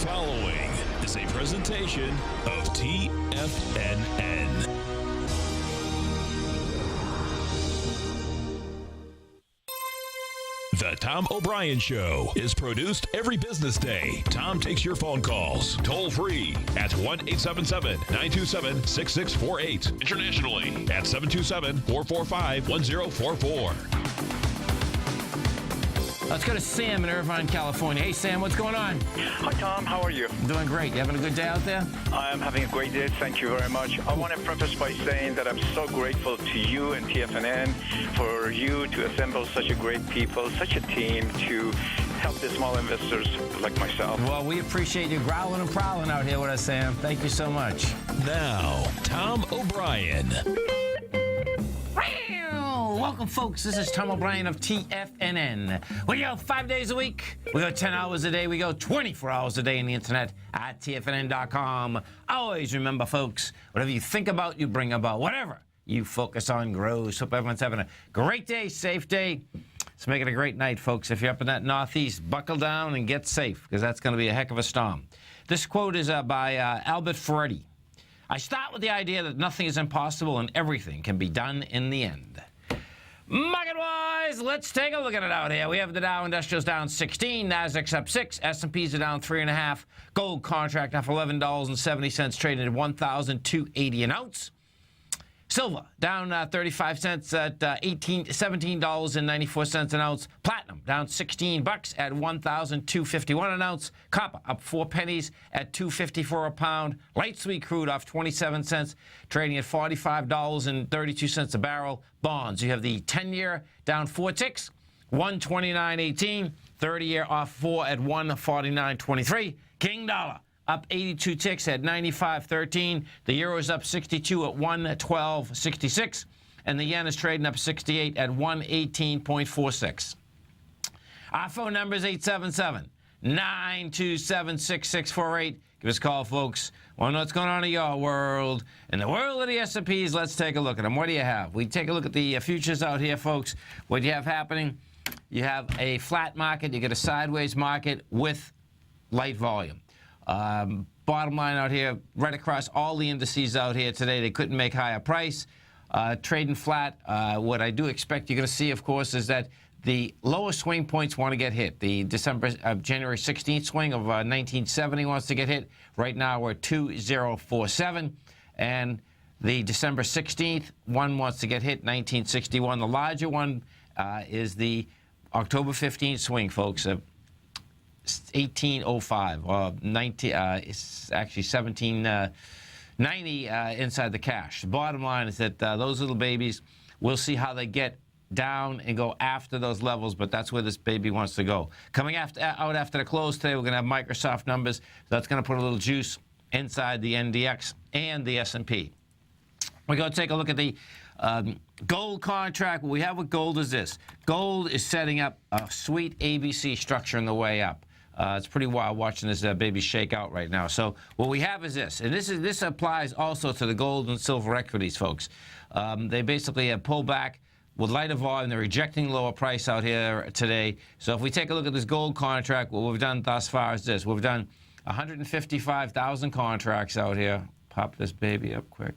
following is a presentation of TFNN. The Tom O'Brien Show is produced every business day. Tom takes your phone calls toll free at 1-877-927-6648. Internationally at 727-445-1044. Let's go to Sam in Irvine, California. Hey, Sam, what's going on? Hi, Tom. How are you? Doing great. You having a good day out there? I'm having a great day. Thank you very much. I want to preface by saying that I'm so grateful to you and TFNN for you to assemble such a great people, such a team to help the small investors like myself. Well, we appreciate you growling and prowling out here with us, Sam. Thank you so much. Now, Tom O'Brien. Welcome, folks. This is Tom O'Brien of TFNN. We go 5 days a week. We go 10 hours a day. We go 24 hours a day on the internet at TFNN.com. Always remember, folks, whatever you think about, you bring about. Whatever you focus on grows. Hope everyone's having a great day, safe day. Let's make it a great night, folks. If you're up in that Northeast, buckle down and get safe, because that's going to be a heck of a storm. This quote is by Albert Ferretti. I start with the idea that nothing is impossible and everything can be done in the end. Market-wise, let's take a look at it out here. We have the Dow Industrials down 16, Nasdaq's up 6, S&Ps are down 3.5, gold contract off $11.70, trading at $1,280 an ounce. Silver down 35 cents at $17.94 an ounce. Platinum down 16 bucks at $1,251 an ounce. Copper up 4 pennies at $2.54 a pound. Light sweet crude off 27 cents, trading at $45.32 a barrel. Bonds, you have the 10-year down 4 ticks, 129.18. 30-year off 4 at 149.23. King dollar up 82 ticks at 95.13. The euro is up 62 at 112.66. And the yen is trading up 68 at 118.46. Our phone number is 877-927-6648. Give us a call, folks. Want to know what's going on in your world? In the world of the S&Ps, let's take a look at them. What do you have? We take a look at the futures out here, folks. What do you have happening? You have a flat market. You get a sideways market with light volume. Bottom line out here, right across all the indices out here today, they couldn't make higher price. Trading flat. What I do expect you're going to see, of course, is that the lower swing points want to get hit. The January 16th swing of 1970 wants to get hit. Right now we're 2047. And the December 16th one wants to get hit, 1961. The larger one is the October 15th swing, folks. 1805 or 19. It's actually 1790 inside the cash. The bottom line is that those little babies, we'll see how they get down and go after those levels, but that's where this baby wants to go. Coming out after the close today, we're going to have Microsoft numbers. That's going to put a little juice inside the NDX and the S&P. We're going to take a look at the gold contract. What we have with gold is this. Gold is setting up a sweet ABC structure on the way up. It's pretty wild watching this baby shake out right now. So what we have is this, and this applies also to the gold and silver equities, folks. They basically have pulled back with lighter volume. They're rejecting lower price out here today. So if we take a look at this gold contract, what we've done thus far is this. We've done 155,000 contracts out here. Pop this baby up quick.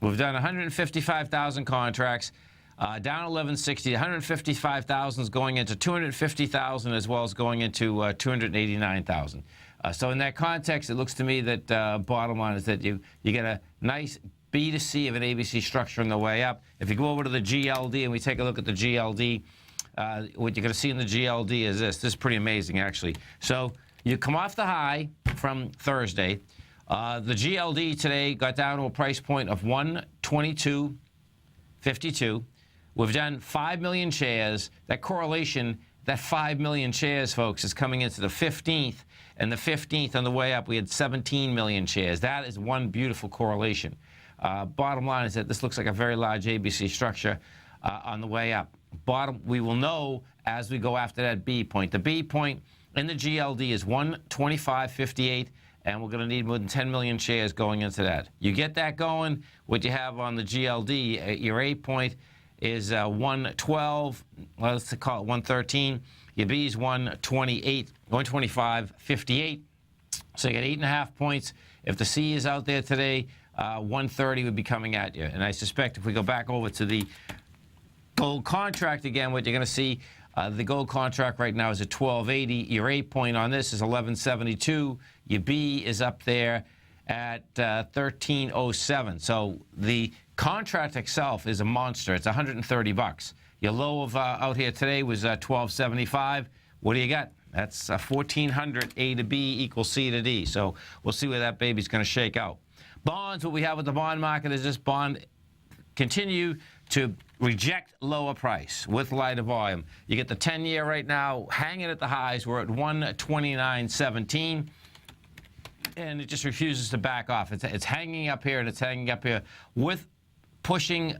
We've done 155,000 contracts, down 1160. 155,000 is going into 250,000 as well as going into 289,000. So in that context, it looks to me that bottom line is that you get a nice B to C of an ABC structure on the way up. If you go over to the GLD and we take a look at the GLD, what you're going to see in the GLD is this. This is pretty amazing, actually. So you come off the high from Thursday. The GLD today got down to a price point of 122.52. We've done 5 million shares. That correlation, that 5 million shares, folks, is coming into the 15th. And the 15th on the way up, we had 17 million shares. That is one beautiful correlation. Bottom line is that this looks like a very large ABC structure on the way up. We will know as we go after that B point. The B point in the GLD is 125.58. And we're going to need more than 10 million shares going into that. You get that going, what you have on the GLD, your A point is 112. Well, let's call it 113. Your B is 128, 125.58. So you got 8.5 points. If the C is out there today, 130 would be coming at you. And I suspect if we go back over to the gold contract again, what you're going to see, the gold contract right now is at 1280. Your A point on this is 1172. Your B is up there at 1307. So the contract itself is a monster. It's 130 bucks. Your low of out here today was 1275. What do you got? That's 1400 A to B equals C to D. So we'll see where that baby's going to shake out. Bonds, what we have with the bond market is this bond continue to reject lower price with lighter volume. You get the 10-year right now hanging at the highs. We're at 129.17. And it just refuses to back off. It's hanging up here, and it's hanging up here with pushing.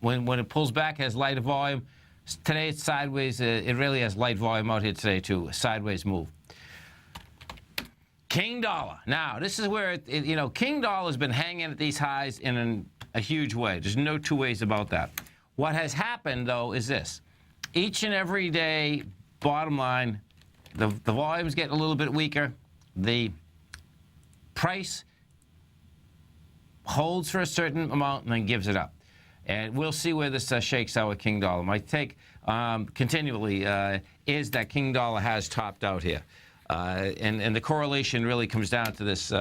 When it pulls back, it has lighter volume. Today it's sideways. It really has light volume out here today too. A sideways move. King dollar. Now this is where King dollar has been hanging at these highs in a huge way. There's no two ways about that. What has happened though is this: each and every day, bottom line, the volumes get a little bit weaker. The price holds for a certain amount and then gives it up. And we'll see where this shakes out with King dollar. My take continually is that King dollar has topped out here. And the correlation really comes down to this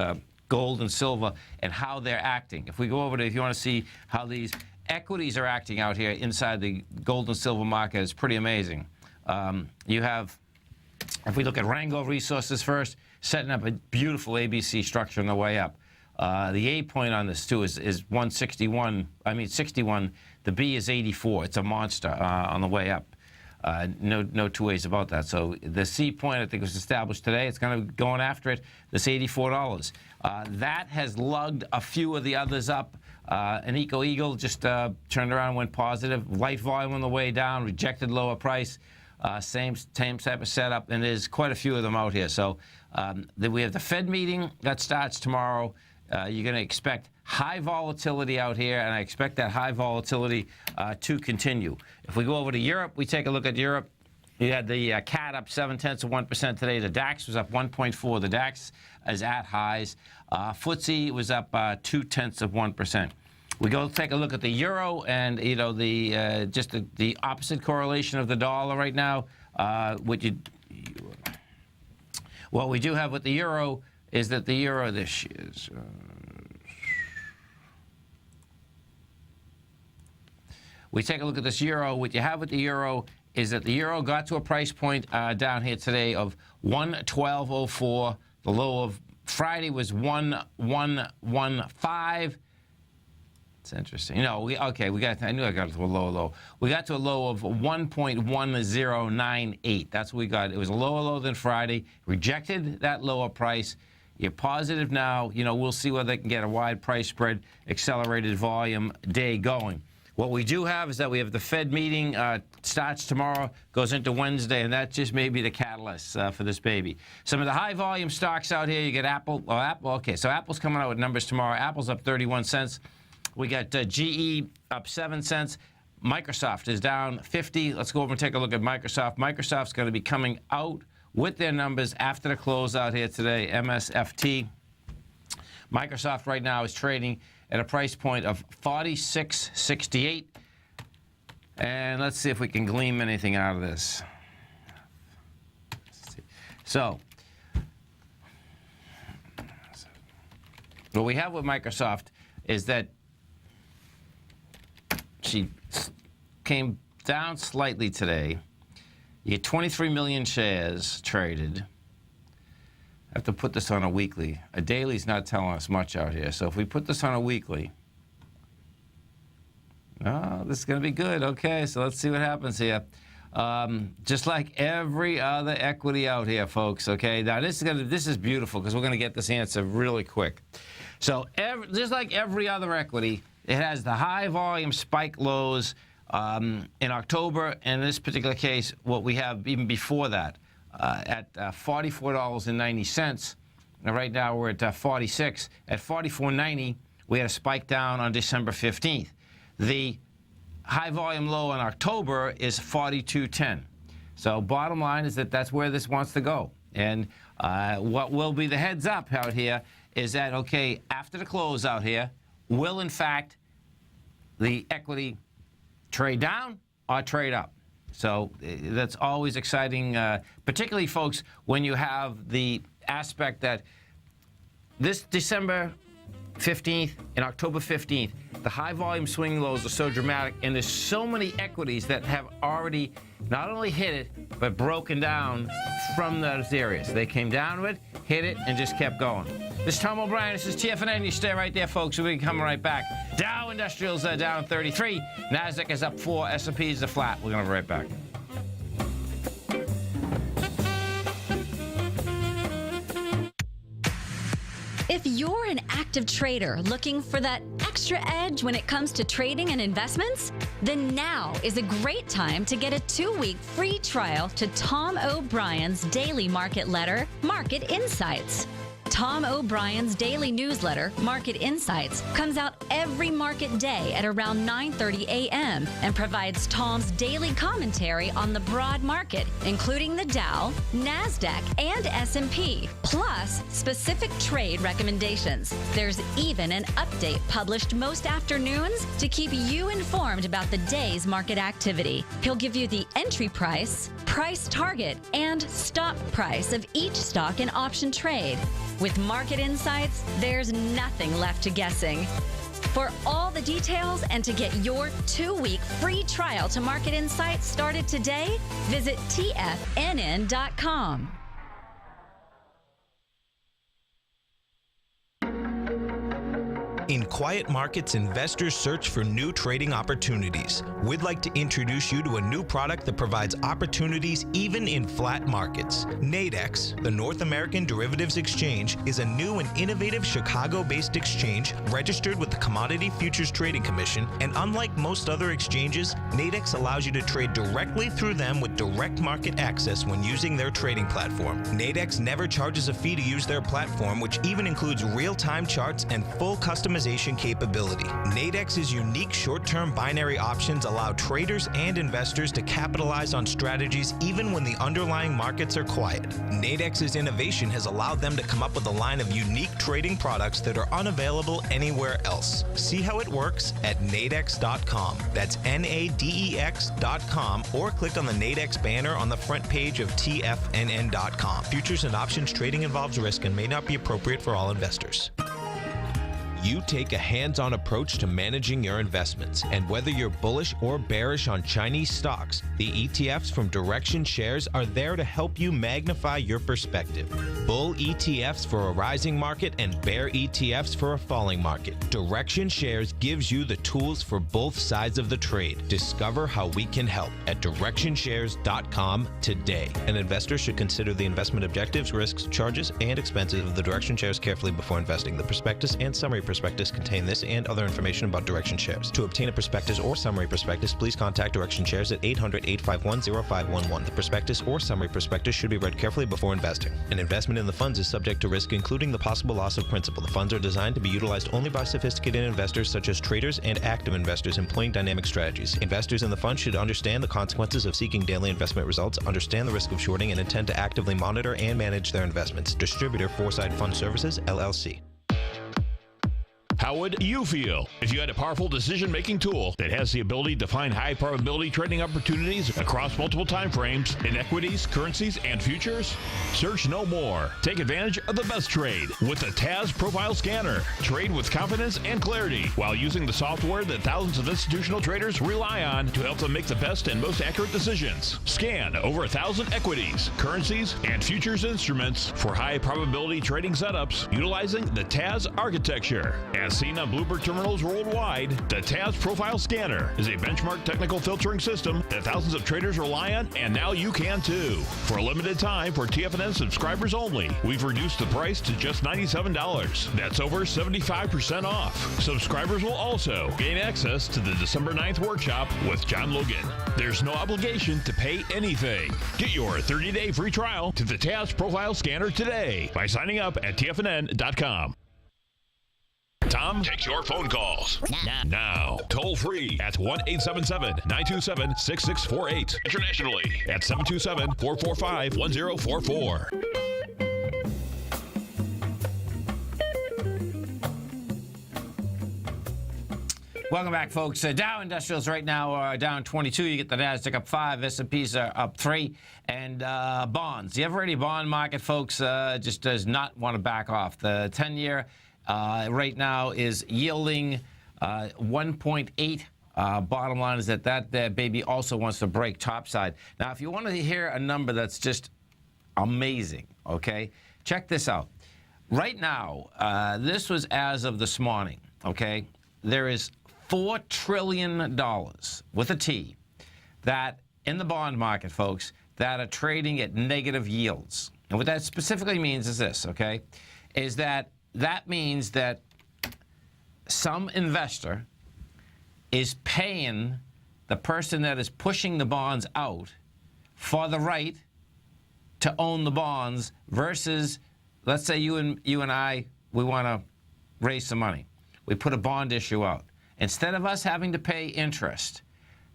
gold and silver and how they're acting. If we go over to, if you want to see how these equities are acting out here inside the gold and silver market, it's pretty amazing. You have, if we look at Rango Resources first, setting up a beautiful ABC structure on the way up. The A point on this too is 161. I mean 61. The B is 84. It's a monster on the way up. No two ways about that. So the C point I think was established today. It's kind of going after it. This $84. That has lugged a few of the others up. An Eagle just turned around, went positive. Light volume on the way down. Rejected lower price. Same type of setup, and there's quite a few of them out here. So then we have the Fed meeting that starts tomorrow. You're going to expect high volatility out here, and I expect that high volatility to continue. If we go over to Europe, we take a look at Europe. You had the CAD up 0.7% today. The DAX was up 1.4. The DAX is at highs. FTSE was up 0.2%. We go take a look at the euro, and just the opposite correlation of the dollar right now. What we do have with the euro is that the euro, this is we take a look at this euro. What you have with the euro is that the euro got to a price point down here today of 112.04. The low of Friday was 1.115. It's interesting. I knew I got to a low. We got to a low of 1.1098. That's what we got. It was a lower low than Friday. Rejected that lower price. You're positive now. We'll see whether they can get a wide price spread, accelerated volume day going. What we do have is that we have the Fed meeting starts tomorrow, goes into Wednesday, and that just may be the catalyst for this baby. Some of the high volume stocks out here, you get Apple. Okay, so Apple's coming out with numbers tomorrow. Apple's up 31 cents. We got GE up 7 cents. Microsoft is down 50. Let's go over and take a look at Microsoft. Microsoft's going to be coming out with their numbers after the close out here today, MSFT. Microsoft right now is trading at a price point of $46.68. And let's see if we can glean anything out of this. So, what we have with Microsoft is that she came down slightly today. You get 23 million shares traded. I have to put this on a weekly. A daily's not telling us much out here. So if we put this on a weekly, this is going to be good. Okay, so let's see what happens here. Just like every other equity out here, folks. Okay, now this is beautiful because we're going to get this answer really quick. So just like every other equity, it has the high volume spike lows in October. In this particular case, what we have even before that at $44.90. And right now we're at 46. At $44.90, we had a spike down on December 15th. The high volume low in October is 42.10. So bottom line is that that's where this wants to go. And what will be the heads up out here is that, okay, after the close out here, will in fact the equity trade down or trade up? So that's always exciting, particularly, folks, when you have the aspect that this December 15th and October 15th, the high volume swing lows are so dramatic, and there's so many equities that have already not only hit it, but broken down from those areas. They came down with it, hit it, and just kept going. This is Tom O'Brien. This is TFNN. You stay right there, folks. We'll be coming right back. Dow Industrials are down 33. NASDAQ is up 4. S&P is flat. We're going to be right back. If you're an active trader looking for that extra edge when it comes to trading and investments, then now is a great time to get a 2-week free trial to Tom O'Brien's daily market letter, Market Insights. Tom O'Brien's daily newsletter, Market Insights, comes out every market day at around 9:30 a.m. and provides Tom's daily commentary on the broad market, including the Dow, NASDAQ, and S&P, plus specific trade recommendations. There's even an update published most afternoons to keep you informed about the day's market activity. He'll give you the entry price, price target, and stop price of each stock and option trade. With Market Insights, there's nothing left to guessing. For all the details and to get your 2-week free trial to Market Insights started today, visit TFNN.com. In quiet markets, investors search for new trading opportunities. We'd like to introduce you to a new product that provides opportunities even in flat markets. Nadex, the North American Derivatives Exchange, is a new and innovative Chicago-based exchange registered with the Commodity Futures Trading Commission, and unlike most other exchanges, Nadex allows you to trade directly through them with direct market access when using their trading platform. Nadex never charges a fee to use their platform, which even includes real-time charts and full customization capability. Nadex's unique short-term binary options allow traders and investors to capitalize on strategies even when the underlying markets are quiet. Nadex's innovation has allowed them to come up with a line of unique trading products that are unavailable anywhere else. See how it works at nadex.com. That's NADEX.com, or click on the Nadex banner on the front page of TFNN.com. Futures and options trading involves risk and may not be appropriate for all investors. You take a hands-on approach to managing your investments, and whether you're bullish or bearish on Chinese stocks, the ETFs from Direction Shares are there to help you magnify your perspective. Bull ETFs for a rising market and bear ETFs for a falling market. Direction Shares gives you the tools for both sides of the trade. Discover how we can help at DirectionShares.com today. An investor should consider the investment objectives, risks, charges, and expenses of the Direction Shares carefully before investing. The prospectus and summary prospectus contain this and other information about Direction Shares. To obtain a prospectus or summary prospectus, please contact Direction Shares at 800-851-0511. The prospectus or summary prospectus should be read carefully before investing. An investment in the funds is subject to risk, including the possible loss of principal. The funds are designed to be utilized only by sophisticated investors such as traders and active investors employing dynamic strategies. Investors in the fund should understand the consequences of seeking daily investment results, understand the risk of shorting, and intend to actively monitor and manage their investments. Distributor, Foresight Fund Services, LLC. How would you feel if you had a powerful decision-making tool that has the ability to find high-probability trading opportunities across multiple time frames in equities, currencies, and futures? Search no more. Take advantage of the best trade with the TAS Profile Scanner. Trade with confidence and clarity while using the software that thousands of institutional traders rely on to help them make the best and most accurate decisions. Scan over 1,000 equities, currencies, and futures instruments for high-probability trading setups utilizing the TAS architecture. As seen on Bloomberg terminals worldwide, the TAS Profile Scanner is a benchmark technical filtering system that thousands of traders rely on, and now you can too. For a limited time, for TFNN subscribers only, we've reduced the price to just $97. That's over 75% off. Subscribers will also gain access to the December 9th workshop with John Logan. There's no obligation to pay anything. Get your 30-day free trial to the TAS Profile Scanner today by signing up at TFNN.com. Tom takes your phone calls. Now. Toll free at 1-877-927-6648. Internationally at 727-445-1044. Welcome back, folks. Dow Industrials right now are down 22. You get the Nasdaq up 5. S&Ps are up 3. And bonds. The ever-ready bond market, folks, just does not want to back off. The 10-year right now is yielding 1.8. Bottom line is that baby also wants to break topside. Now, if you want to hear a number that's just amazing, okay, check this out. Right now, this was as of this morning, okay, there is $4 trillion with a T that in the bond market, folks, that are trading at negative yields. And what that specifically means is this, okay, is that means that some investor is paying the person that is pushing the bonds out for the right to own the bonds versus, let's say you and I, we want to raise some money. We put a bond issue out. Instead of us having to pay interest,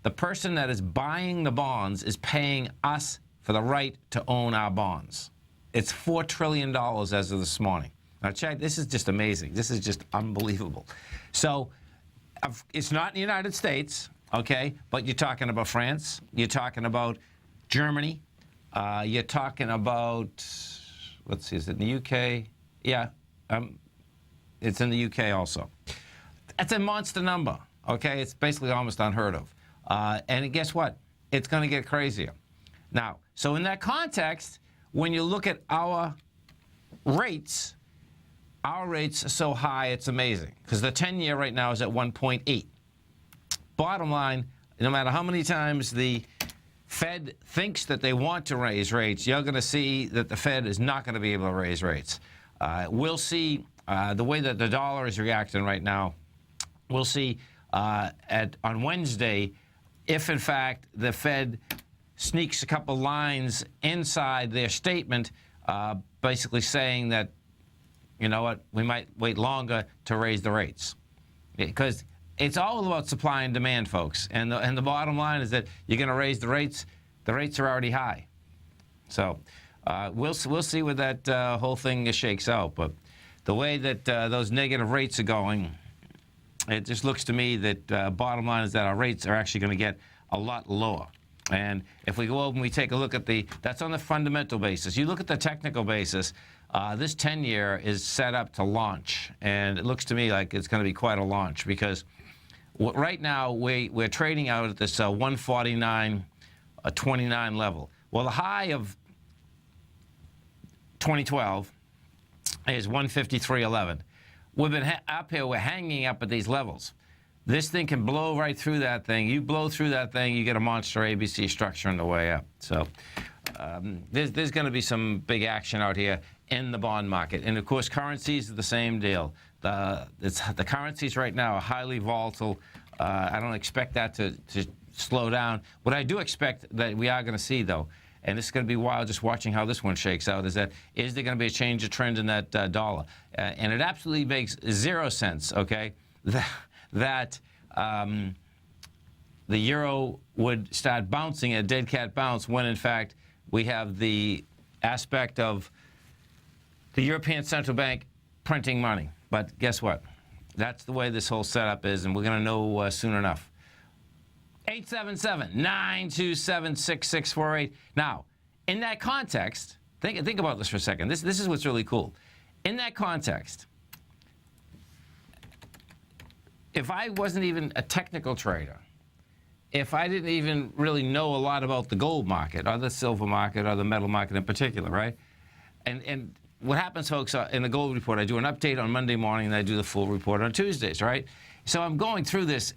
the person that is buying the bonds is paying us for the right to own our bonds. It's $4 trillion as of this morning. Now, check, this is just amazing. This is just unbelievable. So, it's not in the United States, okay, but you're talking about France, you're talking about Germany, you're talking about, let's see, is it in the UK? Yeah, it's in the UK also. That's a monster number, okay? It's basically almost unheard of. And guess what? It's going to get crazier. Now, so in that context, when you look at our rates are so high, it's amazing. Because the 10-year right now is at 1.8. Bottom line, no matter how many times the Fed thinks that they want to raise rates, you're going to see that the Fed is not going to be able to raise rates. We'll see the way that the dollar is reacting right now. We'll see on Wednesday if, in fact, the Fed sneaks a couple lines inside their statement, basically saying that, you know what, we might wait longer to raise the rates. Because it's all about supply and demand, folks. And the bottom line is that you're going to raise the rates are already high. So we'll see where that whole thing shakes out. But the way that those negative rates are going, it just looks to me that bottom line is that our rates are actually going to get a lot lower. And if we go over and we take a look at that's on the fundamental basis. You look at the technical basis, this 10-year is set up to launch. And it looks to me like it's going to be quite a launch because right now we're trading out at this 149.29 level. Well, the high of 2012 is 153.11. We've been up here, we're hanging up at these levels. This thing can blow right through that thing. You blow through that thing, you get a monster ABC structure on the way up. So there's going to be some big action out here in the bond market. And, of course, currencies are the same deal. The currencies right now are highly volatile. I don't expect that to slow down. What I do expect that we are going to see, though, and this is going to be wild just watching how this one shakes out, is there going to be a change of trend in that dollar? And it absolutely makes zero sense, okay, that the euro would start bouncing a dead cat bounce when, in fact, we have the aspect of the European Central Bank printing money. But guess what? That's the way this whole setup is, and we're going to know soon enough. 877-927-6648. Now, in that context, think about this for a second. This is what's really cool. In that context, if I wasn't even a technical trader, if I didn't even really know a lot about the gold market or the silver market or the metal market in particular, right? And what happens, folks, in the gold report, I do an update on Monday morning and I do the full report on Tuesdays, right? So I'm going through this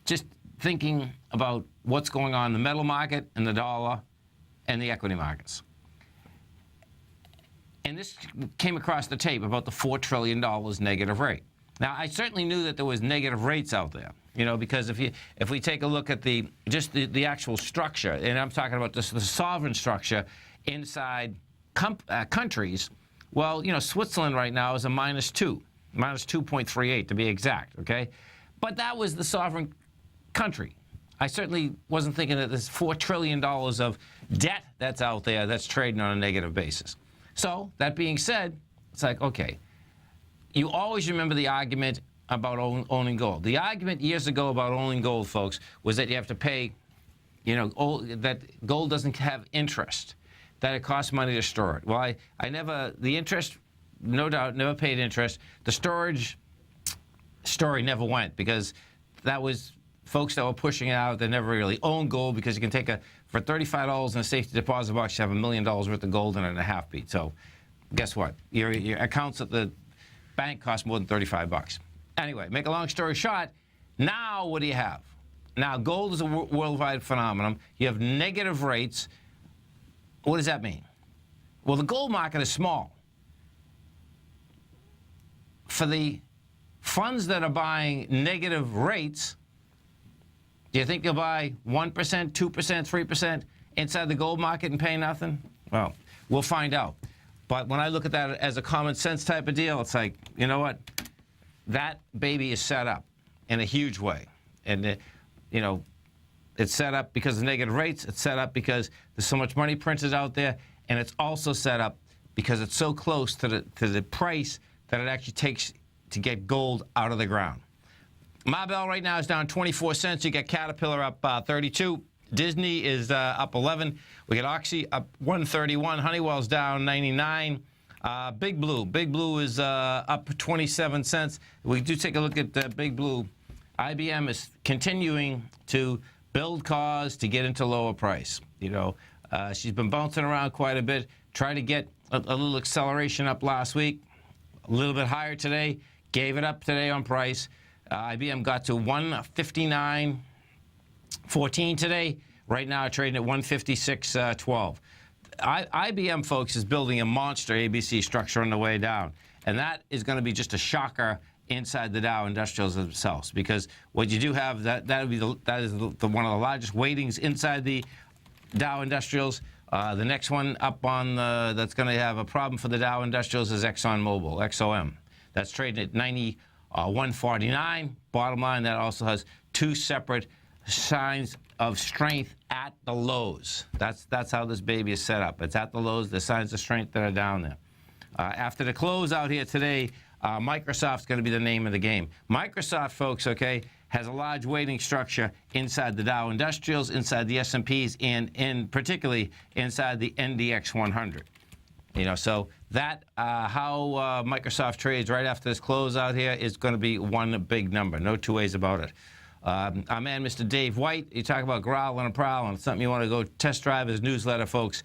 just thinking about what's going on in the metal market and the dollar and the equity markets. And this came across the tape about the $4 trillion negative rate. Now, I certainly knew that there was negative rates out there, you know, because if we take a look at the actual structure, and I'm talking about the sovereign structure inside countries, well, you know, Switzerland right now is a -2, minus 2.38 to be exact, okay? But that was the sovereign country. I certainly wasn't thinking that there's $4 trillion of debt that's out there that's trading on a negative basis. So, that being said, it's like, okay, you always remember the argument about owning gold. The argument years ago about owning gold, folks, was that you have to pay, that gold doesn't have interest, that it costs money to store it. Well, the interest, no doubt, never paid interest. The storage story never went because that was folks that were pushing it out that never really owned gold because you can take for $35 in a safety deposit box, you have $1 million worth of gold in it in a half beat. So guess what? Your accounts at the bank cost more than $35. Anyway, make a long story short, now what do you have? Now, gold is a worldwide phenomenon. You have negative rates. What does that mean? Well, the gold market is small. For the funds that are buying negative rates, do you think you'll buy 1%, 2%, 3% inside the gold market and pay nothing? Well, we'll find out. But when I look at that as a common sense type of deal, it's like, you know what? That baby is set up in a huge way. And, it's set up because of negative rates. It's set up because there's so much money printed out there. And it's also set up because it's so close to the price that it actually takes to get gold out of the ground. Marbell right now is down 24 cents. You get Caterpillar up 32. Disney is up 11. We get Oxy up 131. Honeywell's down 99. Big Blue is up 27 cents. We do take a look at Big Blue. IBM is continuing to build cause to get into lower price. She's been bouncing around quite a bit. Tried to get a little acceleration up last week. A little bit higher today. Gave it up today on price. IBM got to 159.14 today. Right now, trading at 156.12. IBM, folks, is building a monster ABC structure on the way down. And that is going to be just a shocker inside the Dow Industrials themselves. Because what you do have, that is one of the largest weightings inside the Dow Industrials. The next one up on that's going to have a problem for the Dow Industrials is ExxonMobil, XOM. That's trading at 149. Bottom line, that also has two separate signs of strength at the lows. That's how this baby is set up. It's at the lows, the signs of strength that are down there. After the close out here today, Microsoft's going to be the name of the game. Microsoft, folks, okay, has a large weighting structure inside the Dow Industrials, inside the S&Ps, and particularly inside the NDX 100. So that how Microsoft trades right after this close out here is going to be one big number. No two ways about it. Our man, Mr. Dave White, you talk about growling and prowling. It's something you want to go test drive his newsletter, folks,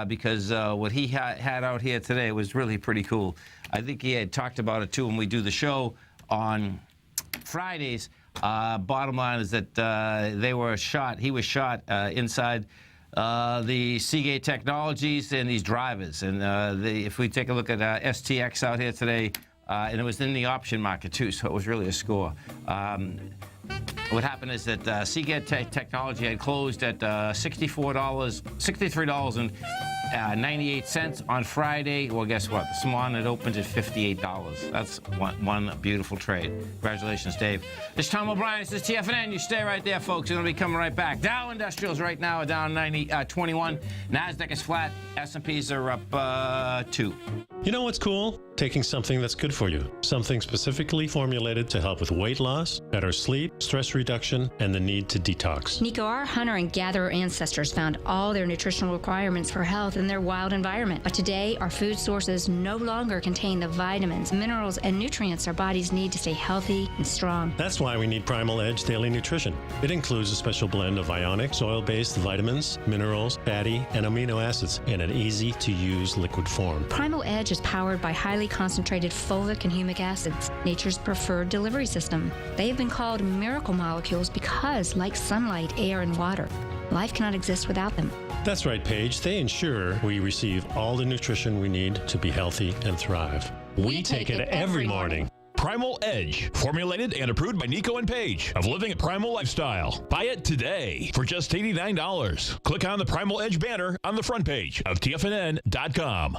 because what he had out here today was really pretty cool. I think he had talked about it, too, when we do the show on Fridays. Bottom line is that he was shot inside the Seagate Technologies and these drivers. And if we take a look at STX out here today, and it was in the option market, too, so it was really a score. What happened is that Seagate Technology had closed at $63.98 on Friday. Well, guess what? The Swan had opened at $58. That's one beautiful trade. Congratulations, Dave. This is Tom O'Brien. This is TFNN. You stay right there, folks. We're going to be coming right back. Dow Industrials right now are down 21. NASDAQ is flat. S&Ps are up 2. You know what's cool? Taking something that's good for you. Something specifically formulated to help with weight loss, better sleep, stress reduction, and the need to detox. Nico, our hunter and gatherer ancestors found all their nutritional requirements for health in their wild environment. But today, our food sources no longer contain the vitamins, minerals, and nutrients our bodies need to stay healthy and strong. That's why we need Primal Edge Daily Nutrition. It includes a special blend of ionic, oil-based vitamins, minerals, fatty, and amino acids in an easy-to-use liquid form. Primal Edge is powered by highly concentrated fulvic and humic acids, nature's preferred delivery system. They have been called miracle molecules because, like sunlight, air, and water, life cannot exist without them. That's right, Paige. They ensure we receive all the nutrition we need to be healthy and thrive. We take it every morning. Primal Edge, formulated and approved by Nico and Paige of Living a Primal Lifestyle. Buy it today for just $89. Click on the Primal Edge banner on the front page of TFNN.com.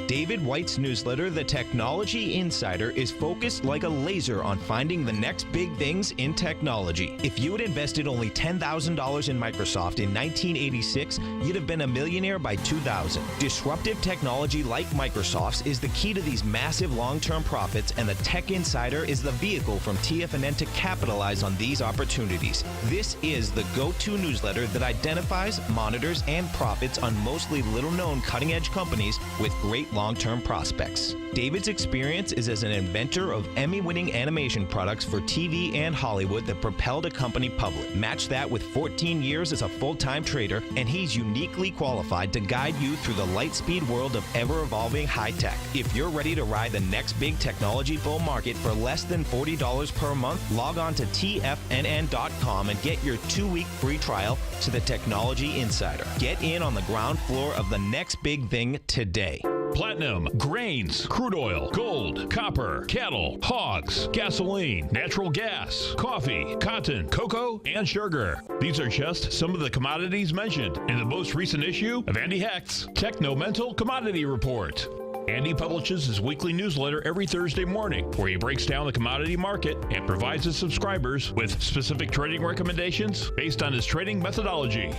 David White's newsletter, The Technology Insider, is focused like a laser on finding the next big things in technology. If you had invested only $10,000 in Microsoft in 1986, you'd have been a millionaire by 2000. Disruptive technology like Microsoft's is the key to these massive long-term profits, and the Tech Insider is the vehicle from TFNN to capitalize on these opportunities. This is the go-to newsletter that identifies, monitors, and profits on mostly little-known cutting-edge companies with great long-term prospects. David's experience is as an inventor of Emmy-winning animation products for TV and Hollywood that propelled a company public. Match that with 14 years as a full-time trader, and he's uniquely qualified to guide you through the light-speed world of ever-evolving high-tech. If you're ready to ride the next big technology bull market for less than $40 per month, log on to TFNN.com and get your 2-week free trial to the Technology Insider. Get in on the ground floor of the next big thing today. Platinum, grains, crude oil, gold, copper, cattle, hogs, gasoline, natural gas, coffee, cotton, cocoa, and sugar. These are just some of the commodities mentioned in the most recent issue of Andy Hecht's Technomental Commodity Report. Andy publishes his weekly newsletter every Thursday morning, where he breaks down the commodity market and provides his subscribers with specific trading recommendations based on his trading methodology.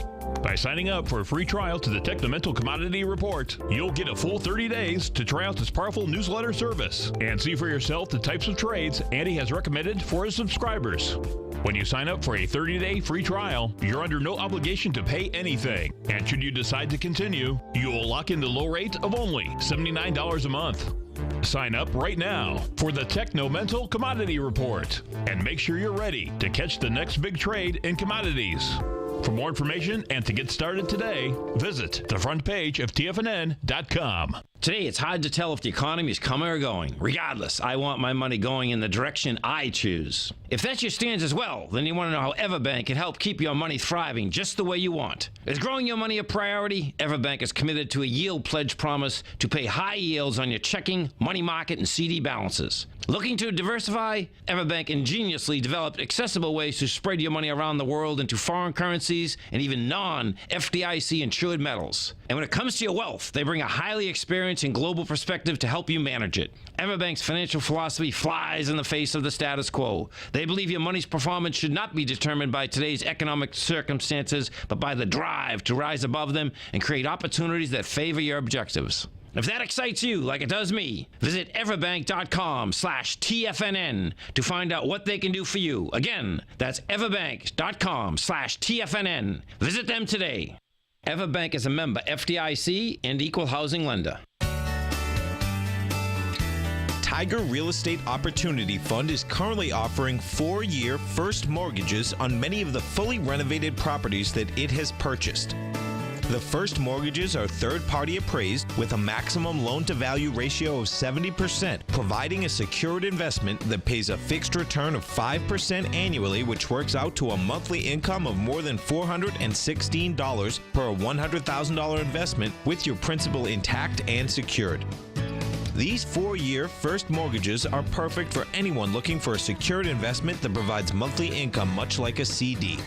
By signing up for a free trial to the Technomental Commodity Report, you'll get a full 30 days to try out this powerful newsletter service and see for yourself the types of trades Andy has recommended for his subscribers. When you sign up for a 30-day free trial, you're under no obligation to pay anything. And should you decide to continue, you will lock in the low rate of only $79 a month. Sign up right now for the Technomental Commodity Report and make sure you're ready to catch the next big trade in commodities. For more information and to get started today, visit the front page of TFNN.com. Today, it's hard to tell if the economy is coming or going. Regardless, I want my money going in the direction I choose. If that's your stance as well, then you want to know how Everbank can help keep your money thriving just the way you want. Is growing your money a priority? Everbank is committed to a yield pledge promise to pay high yields on your checking, money market, and CD balances. Looking to diversify? Everbank ingeniously developed accessible ways to spread your money around the world into foreign currencies and even non-FDIC insured metals. And when it comes to your wealth, they bring a highly experienced and global perspective to help you manage it. Everbank's financial philosophy flies in the face of the status quo. They believe your money's performance should not be determined by today's economic circumstances, but by the drive to rise above them and create opportunities that favor your objectives. If that excites you like it does me, visit everbank.com/TFNN to find out what they can do for you. Again, that's everbank.com/TFNN. Visit them today. Everbank is a member FDIC and equal housing lender. Tiger Real Estate Opportunity Fund is currently offering 4-year first mortgages on many of the fully renovated properties that it has purchased. The first mortgages are third-party appraised with a maximum loan-to-value ratio of 70%, providing a secured investment that pays a fixed return of 5% annually, which works out to a monthly income of more than $416 per $100,000 investment with your principal intact and secured. These 4-year first mortgages are perfect for anyone looking for a secured investment that provides monthly income much like a CD.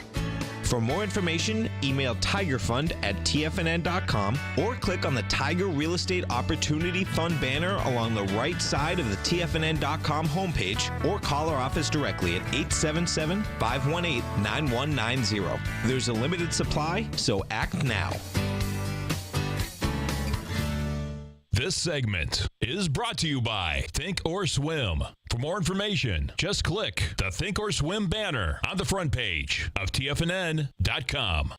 For more information, email tigerfund@tfnn.com or click on the Tiger Real Estate Opportunity Fund banner along the right side of the tfnn.com homepage, or call our office directly at 877-518-9190. There's a limited supply, so act now. This segment is brought to you by Think or Swim. For more information, just click the Think or Swim banner on the front page of TFNN.com.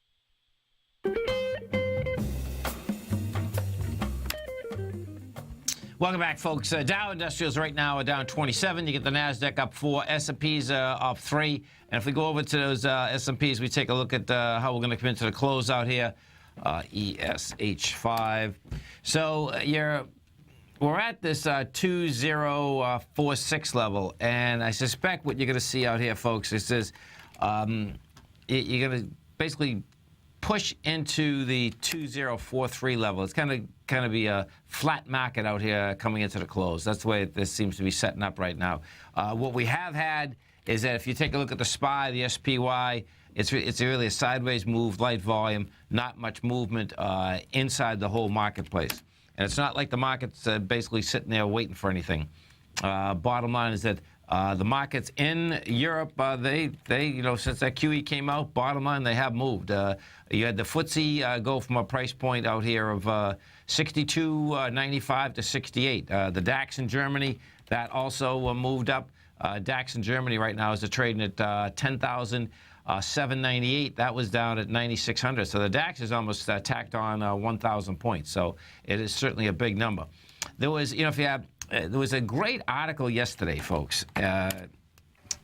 Welcome back, folks. Dow Industrials right now are down 27. You get the NASDAQ up 4. S&Ps up 3. And if we go over to those S&Ps, we take a look at how we're going to come into the closeout here. ESH5. So we're at this 2046 level, and I suspect what you're going to see out here, folks, is this, you're going to basically push into the 2043 level. It's kind of be a flat market out here coming into the close. That's the way this seems to be setting up right now. What we have had is that if you take a look at the SPY, the SPY, it's really a sideways move, light volume, not much movement inside the whole marketplace. And it's not like the market's basically sitting there waiting for anything. Bottom line is that the markets in Europe, they since that QE came out, bottom line, they have moved. You had the FTSE go from a price point out here of 62.95 to 68. The DAX in Germany, that also moved up. DAX in Germany right now is trading at 10,798. That was down at 9,600. So the DAX is almost tacked on 1,000 points. So it is certainly a big number. There was, there was a great article yesterday, folks,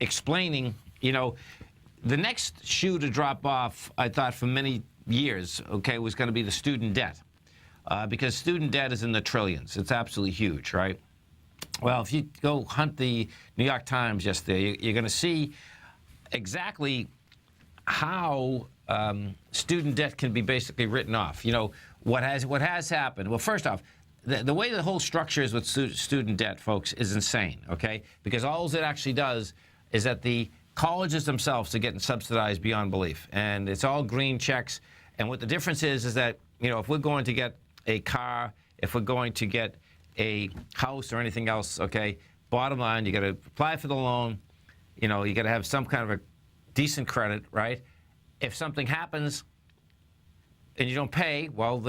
explaining, the next shoe to drop off, I thought, for many years, was going to be the student debt. Because student debt is in the trillions. It's absolutely huge, right? Well, if you go hunt the New York Times yesterday, you're going to see exactly how student debt can be basically written off. What has happened. Well, first off, the way the whole structure is with student debt, folks, is insane, okay? Because all it actually does is that the colleges themselves are getting subsidized beyond belief. And it's all green checks. And what the difference is that, if we're going to get a car, if we're going to get a house or anything else, okay, bottom line, you got to apply for the loan. You got to have some kind of a decent credit, right? If something happens and you don't pay, well,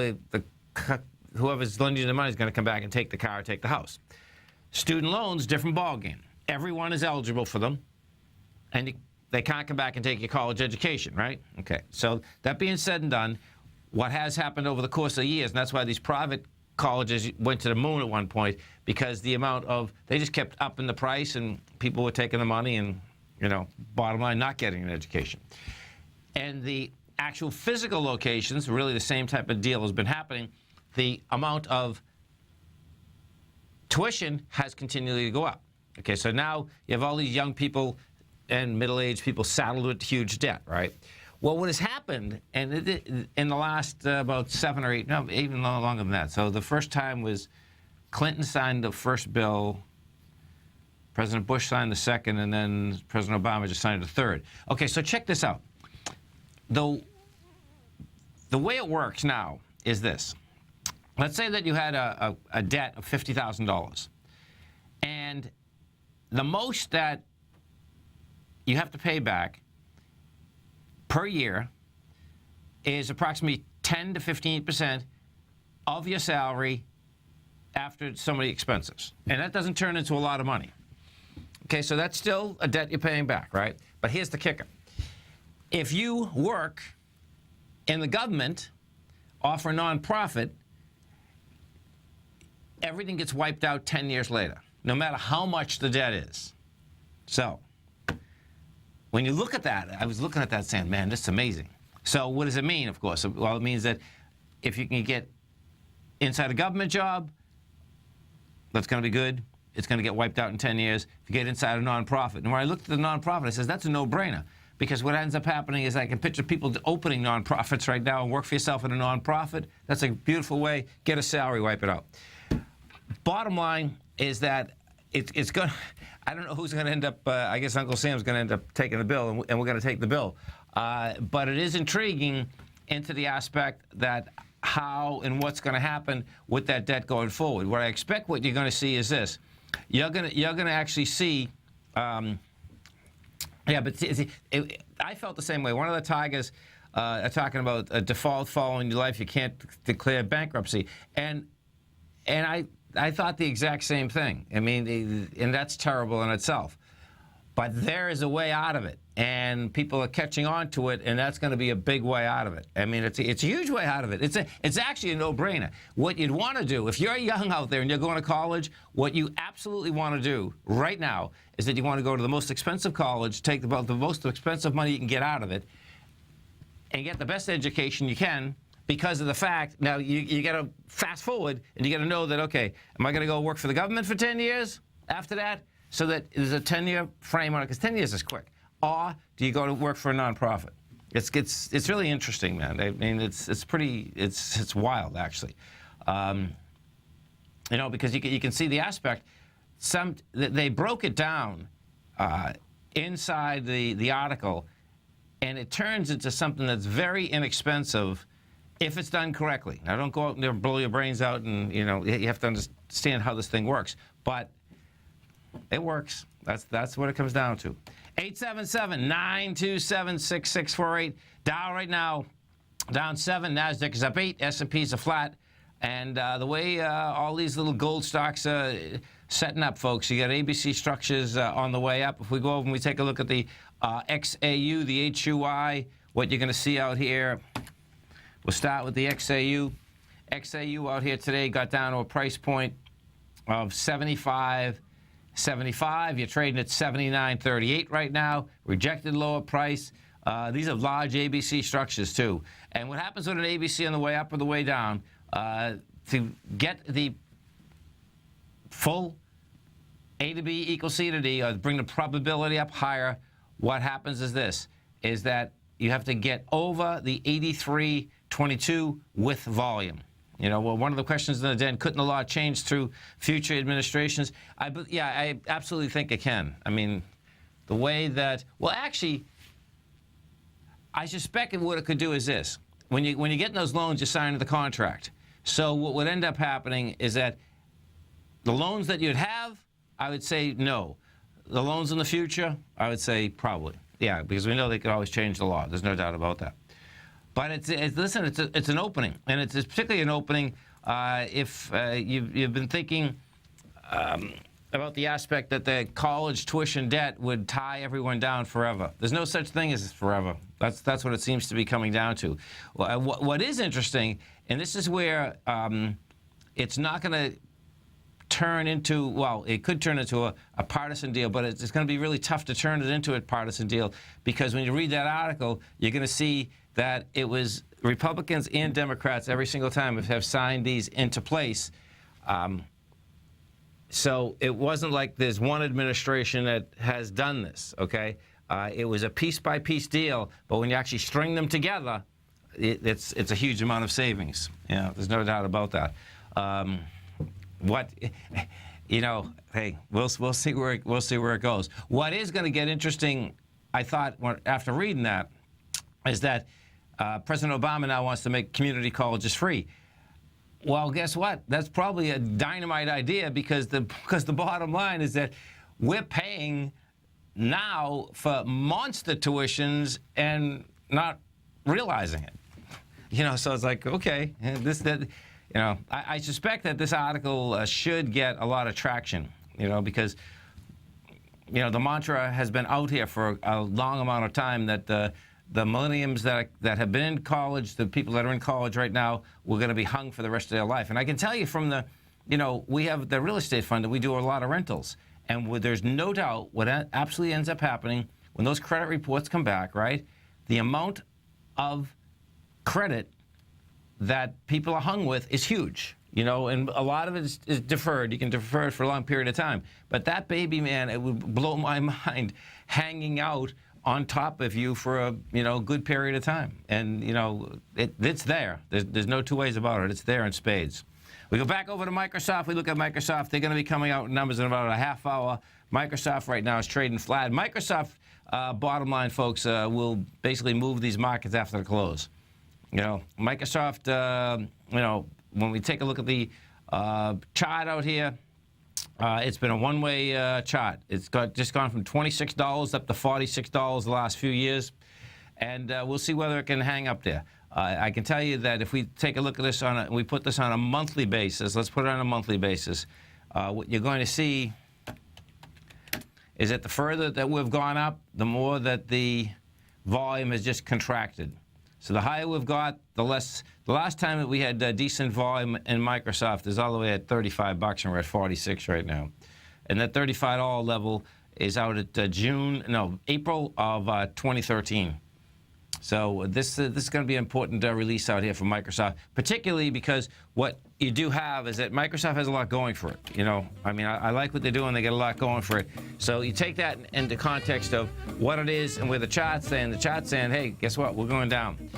whoever's lending you the money is going to come back and take the car or take the house. Student loans, different ballgame. Everyone is eligible for them, and they can't come back and take your college education, right? Okay, so that being said and done, what has happened over the course of years, and that's why these private colleges went to the moon at one point, because the amount of, they just kept upping the price, and people were taking the money and, bottom line, not getting an education. And the actual physical locations, really the same type of deal has been happening. The amount of tuition has continually to go up. Okay, so now you have all these young people and middle-aged people saddled with huge debt, right? Well, what has happened, and in the last about 7 or 8, no, even longer than that. So the first time was Clinton signed the first bill, President Bush signed the second, and then President Obama just signed the third. Okay, so check this out. The way it works now is this. Let's say that you had a debt of $50,000, and the most that you have to pay back per year is approximately 10 to 15% of your salary after so many expenses. And that doesn't turn into a lot of money. Okay, so that's still a debt you're paying back, right? But here's the kicker. If you work in the government or for a nonprofit, everything gets wiped out 10 years later, no matter how much the debt is. So when you look at that, I was looking at that saying, man, this is amazing. So what does it mean, of course? Well, it means that if you can get inside a government job, that's going to be good. It's going to get wiped out in 10 years. If you get inside a nonprofit. And when I looked at the nonprofit, I says, that's a no-brainer. Because what ends up happening is I can picture people opening nonprofits right now and work for yourself in a nonprofit. That's a beautiful way. Get a salary, wipe it out. Bottom line is that it's going. I don't know who's going to end up. I guess Uncle Sam's going to end up taking the bill, and we're going to take the bill. But it is intriguing into the aspect that how and what's going to happen with that debt going forward. What I expect, what you're going to see is this: you're going to actually see. I felt the same way. One of the Tigers are talking about a default following your life. You can't declare bankruptcy, and I thought the exact same thing. I mean, and that's terrible in itself. But there is a way out of it, and people are catching on to it, and that's going to be a big way out of it. I mean, it's a huge way out of it. It's actually a no-brainer. What you'd want to do, if you're young out there and you're going to college, what you absolutely want to do right now is that you want to go to the most expensive college, take the most expensive money you can get out of it, and get the best education you can. Because of the fact, now you got to fast forward and you got to know that, okay, am I going to go work for the government for 10 years after that? So that there's a 10-year frame on it, because 10 years is quick. Or do you go to work for a nonprofit? It's really interesting, man. I mean, it's wild, actually. Because you can see the aspect. They broke it down inside the article, and it turns into something that's very inexpensive if it's done correctly. Now, don't go out and blow your brains out, and you have to understand how this thing works. But it works. That's what it comes down to. 877-927-6648. Dow right now down 7. Nasdaq is up 8. S&P's are flat. And the way all these little gold stocks are setting up, folks, you got ABC Structures on the way up. If we go over and we take a look at the XAU, the HUI, what you're going to see out here. We'll start with the XAU. XAU out here today got down to a price point of 75.75. You're trading at 79.38 right now. Rejected lower price. These are large ABC structures too. And what happens with an ABC on the way up or the way down, to get the full A to B equals C to D, or bring the probability up higher, what happens is this, is that you have to get over the 83.22 with volume. One of the questions in the den, couldn't the law change through future administrations? I absolutely think it can. I mean, the way that, well, actually, I suspect what it could do is this. When you're getting those loans, you're signing the contract. So what would end up happening is that the loans that you'd have, I would say no. The loans in the future, I would say probably. Yeah, because we know they could always change the law. There's no doubt about that. But it's an opening, and it's particularly an opening if you've been thinking about the aspect that the college tuition debt would tie everyone down forever. There's no such thing as forever. That's what it seems to be coming down to. What is interesting, and this is where it's not going to turn into, well, it could turn into a partisan deal, but it's going to be really tough to turn it into a partisan deal, because when you read that article, you're going to see that it was Republicans and Democrats every single time have signed these into place. So it wasn't like there's one administration that has done this, okay? It was a piece-by-piece deal, but when you actually string them together, it's a huge amount of savings. Yeah, there's no doubt about that. Hey, we'll see where it goes. What is going to get interesting, I thought, after reading that, is that President Obama now wants to make community colleges free. Well, guess what? That's probably a dynamite idea, because the bottom line is that we're paying now for monster tuitions and not realizing it. So it's like, okay, I suspect that this article should get a lot of traction, because, the mantra has been out here for a long amount of time that the millenniums that have been in college, the people that are in college right now, were going to be hung for the rest of their life. And I can tell you from we have the real estate fund, and we do a lot of rentals. And there's no doubt what absolutely ends up happening when those credit reports come back, right? The amount of credit that people are hung with is huge, and a lot of it is deferred. You can defer it for a long period of time. But that baby, man, it would blow my mind hanging out on top of you for a good period of time. And it's there. There's no two ways about it. It's there in spades. We go back over to Microsoft. We look at Microsoft. They're going to be coming out with numbers in about a half hour. Microsoft right now is trading flat. Microsoft, bottom line, folks, will basically move these markets after the close. Microsoft, when we take a look at the chart out here, it's been a one-way chart. It's just gone from $26 up to $46 the last few years, and we'll see whether it can hang up there. I can tell you that if we take a look at this we put this on a monthly basis, let's put it on a monthly basis, what you're going to see is that the further that we've gone up, the more that the volume has just contracted. So the higher we've got, the less. The last time that we had decent volume in Microsoft is all the way at $35, and we're at 46 right now. And that $35 level is out at April of 2013. So this is going to be an important release out here for Microsoft, particularly because what you do have is that Microsoft has a lot going for it. I like what they're doing. They get a lot going for it. So you take that into context of what it is and where the chart's saying. The chart's saying, hey, guess what? We're going down.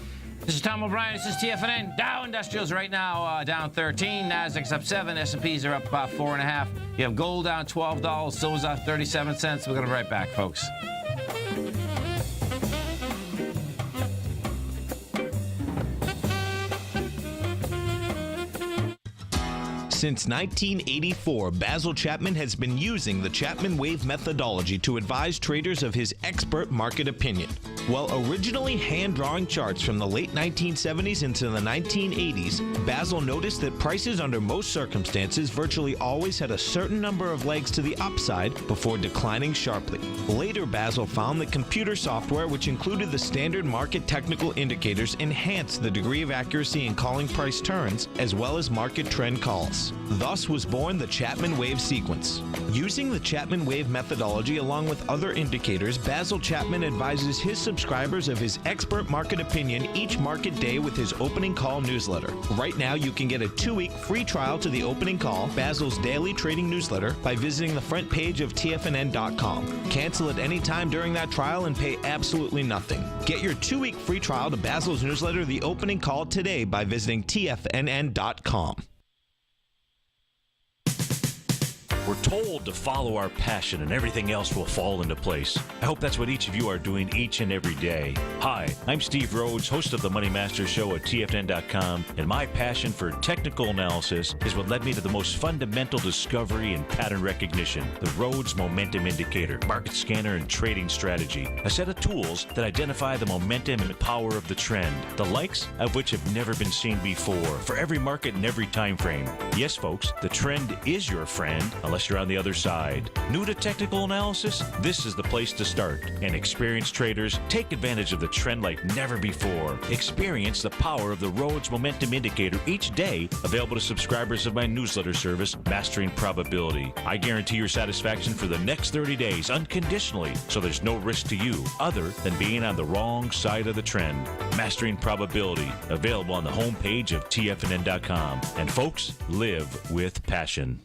This is Tom O'Brien. This is TFNN. Dow Industrials right now down 13. Nasdaq's up 7. S&Ps are up about 4.5. You have gold down $12. Silver's up 37 cents. We're going to be right back, folks. Since 1984, Basil Chapman has been using the Chapman Wave methodology to advise traders of his expert market opinion. While originally hand-drawing charts from the late 1970s into the 1980s, Basil noticed that prices under most circumstances virtually always had a certain number of legs to the upside before declining sharply. Later, Basil found that computer software, which included the standard market technical indicators, enhanced the degree of accuracy in calling price turns, as well as market trend calls. Thus was born the Chapman Wave sequence. Using the Chapman Wave methodology along with other indicators, Basil Chapman advises his subscribers of his expert market opinion each market day with his opening call newsletter. Right now, you can get a 2-week free trial to the opening call, Basil's daily trading newsletter, by visiting the front page of TFNN.com. Cancel at any time during that trial and pay absolutely nothing. Get your 2-week free trial to Basil's newsletter, The Opening Call, today by visiting TFNN.com. We're told to follow our passion and everything else will fall into place. I hope that's what each of you are doing each and every day. Hi, I'm Steve Rhodes, host of the Money Master Show at TFNN.com, and my passion for technical analysis is what led me to the most fundamental discovery in pattern recognition, the Rhodes Momentum Indicator, market scanner, and trading strategy, a set of tools that identify the momentum and power of the trend, the likes of which have never been seen before, for every market and every time frame. Yes, folks, the trend is your friend, unless you're on the other side. New to technical analysis? This is the place to start. And experienced traders take advantage of the trend like never before. Experience the power of the Rhodes Momentum Indicator each day, available to subscribers of my newsletter service, Mastering Probability. I guarantee your satisfaction for the next 30 days unconditionally, so there's no risk to you other than being on the wrong side of the trend. Mastering Probability, available on the homepage of TFNN.com. And folks, live with passion.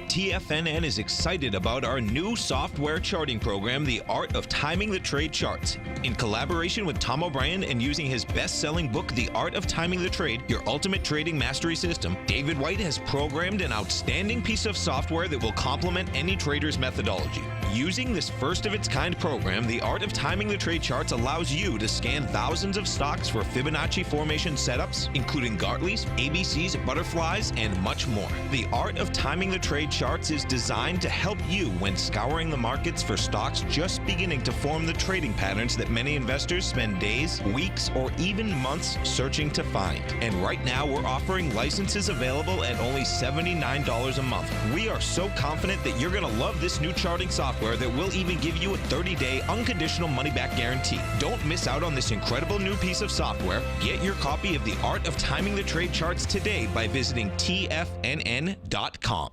TFNN is excited about our new software charting program, The Art of Timing the Trade Charts. In collaboration with Tom O'Brien and using his best-selling book, The Art of Timing the Trade, Your Ultimate Trading Mastery System, David White has programmed an outstanding piece of software that will complement any trader's methodology. Using this first-of-its-kind program, The Art of Timing the Trade Charts allows you to scan thousands of stocks for Fibonacci formation setups, including Gartley's, ABC's, butterflies, and much more. The Art of Timing the Trade Charts is designed to help you when scouring the markets for stocks just beginning to form the trading patterns that many investors spend days, weeks, or even months searching to find. And right now, we're offering licenses available at only $79 a month. We are so confident that you're going to love this new charting software that will even give you a 30-day unconditional money-back guarantee. Don't miss out on this incredible new piece of software. Get your copy of The Art of Timing the Trade Charts today by visiting TFNN.com.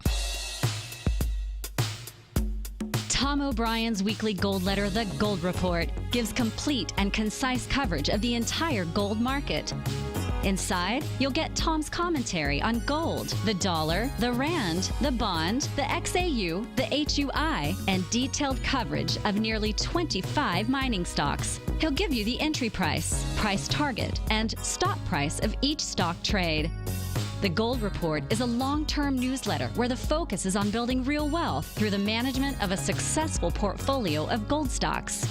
Tom O'Brien's weekly gold letter, The Gold Report, gives complete and concise coverage of the entire gold market. Inside, you'll get Tom's commentary on gold, the dollar, the rand, the bond, the XAU, the HUI, and detailed coverage of nearly 25 mining stocks. He'll give you the entry price, price target, and stop price of each stock trade. The Gold Report is a long-term newsletter where the focus is on building real wealth through the management of a successful portfolio of gold stocks.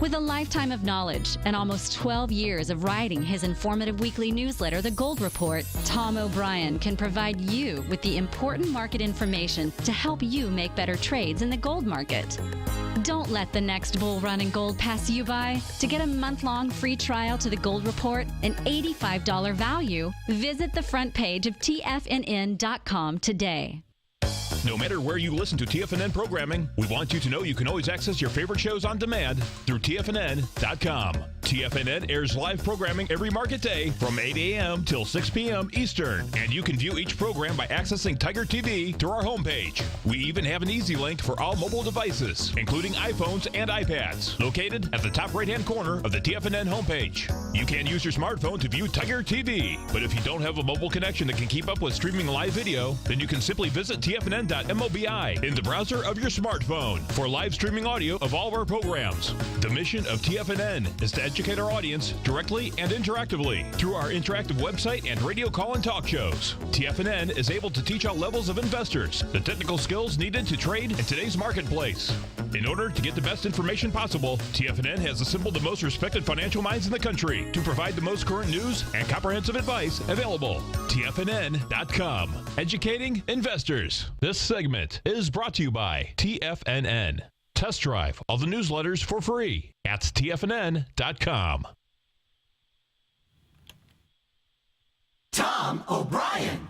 With a lifetime of knowledge and almost 12 years of writing his informative weekly newsletter, The Gold Report, Tom O'Brien can provide you with the important market information to help you make better trades in the gold market. Don't let the next bull run in gold pass you by. To get a month-long free trial to The Gold Report, an $85 value, visit the front page of TFNN.com today. No matter where you listen to TFNN programming, we want you to know you can always access your favorite shows on demand through TFNN.com. TFNN airs live programming every market day from 8 a.m. till 6 p.m. Eastern, and you can view each program by accessing Tiger TV through our homepage. We even have an easy link for all mobile devices, including iPhones and iPads, located at the top right-hand corner of the TFNN homepage. You can use your smartphone to view Tiger TV, but if you don't have a mobile connection that can keep up with streaming live video, then you can simply visit TFNN.mobi in the browser of your smartphone for live streaming audio of all of our programs. The mission of TFNN is to educate educate our audience directly and interactively through our interactive website and radio call and talk shows. TFNN is able to teach all levels of investors the technical skills needed to trade in today's marketplace. In order to get the best information possible, TFNN has assembled the most respected financial minds in the country to provide the most current news and comprehensive advice available. TFNN.com. Educating investors. This segment is brought to you by TFNN. Test drive all the newsletters for free at TFNN.com. Tom O'Brien.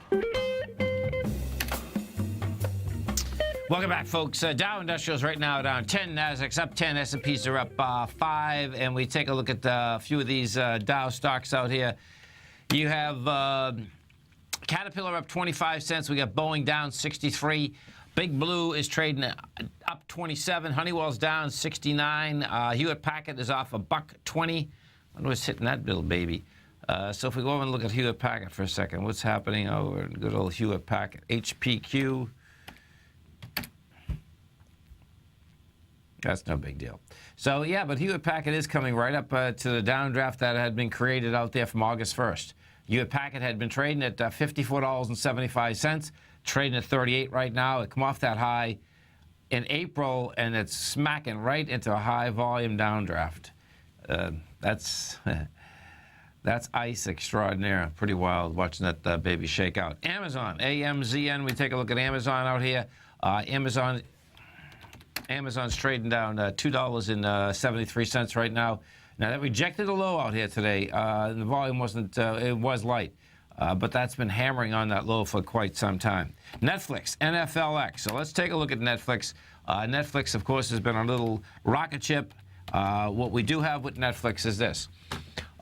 Welcome back, folks. Dow Industrials right now down 10, Nasdaq's up 10, S&Ps are up 5, and we take a look at a few of these Dow stocks out here. You have Caterpillar up 25 cents. We got Boeing down 63. Big Blue is trading up 27. Honeywell's down 69. Hewlett Packard is off $1.20. I wonder what's hitting that little baby. So if we go over and look at Hewlett Packard for a second, what's happening over in good old Hewlett Packard? HPQ. That's no big deal. So, yeah, but Hewlett Packard is coming right up to the downdraft that had been created out there from August 1st. Hewlett Packard had been trading at $54.75, trading at 38 right now. It come off that high in April, and it's smacking right into a high-volume downdraft. That's ice extraordinaire. Pretty wild watching that baby shake out. Amazon, AMZN. We take a look at Amazon out here. Amazon's trading down $2.73 right now. Now, that rejected a low out here today. The volume wasn't, it was light, but that's been hammering on that low for quite some time. Netflix, NFLX. So let's take a look at Netflix. Netflix, of course, has been a little rocket ship. What we do have with Netflix is this.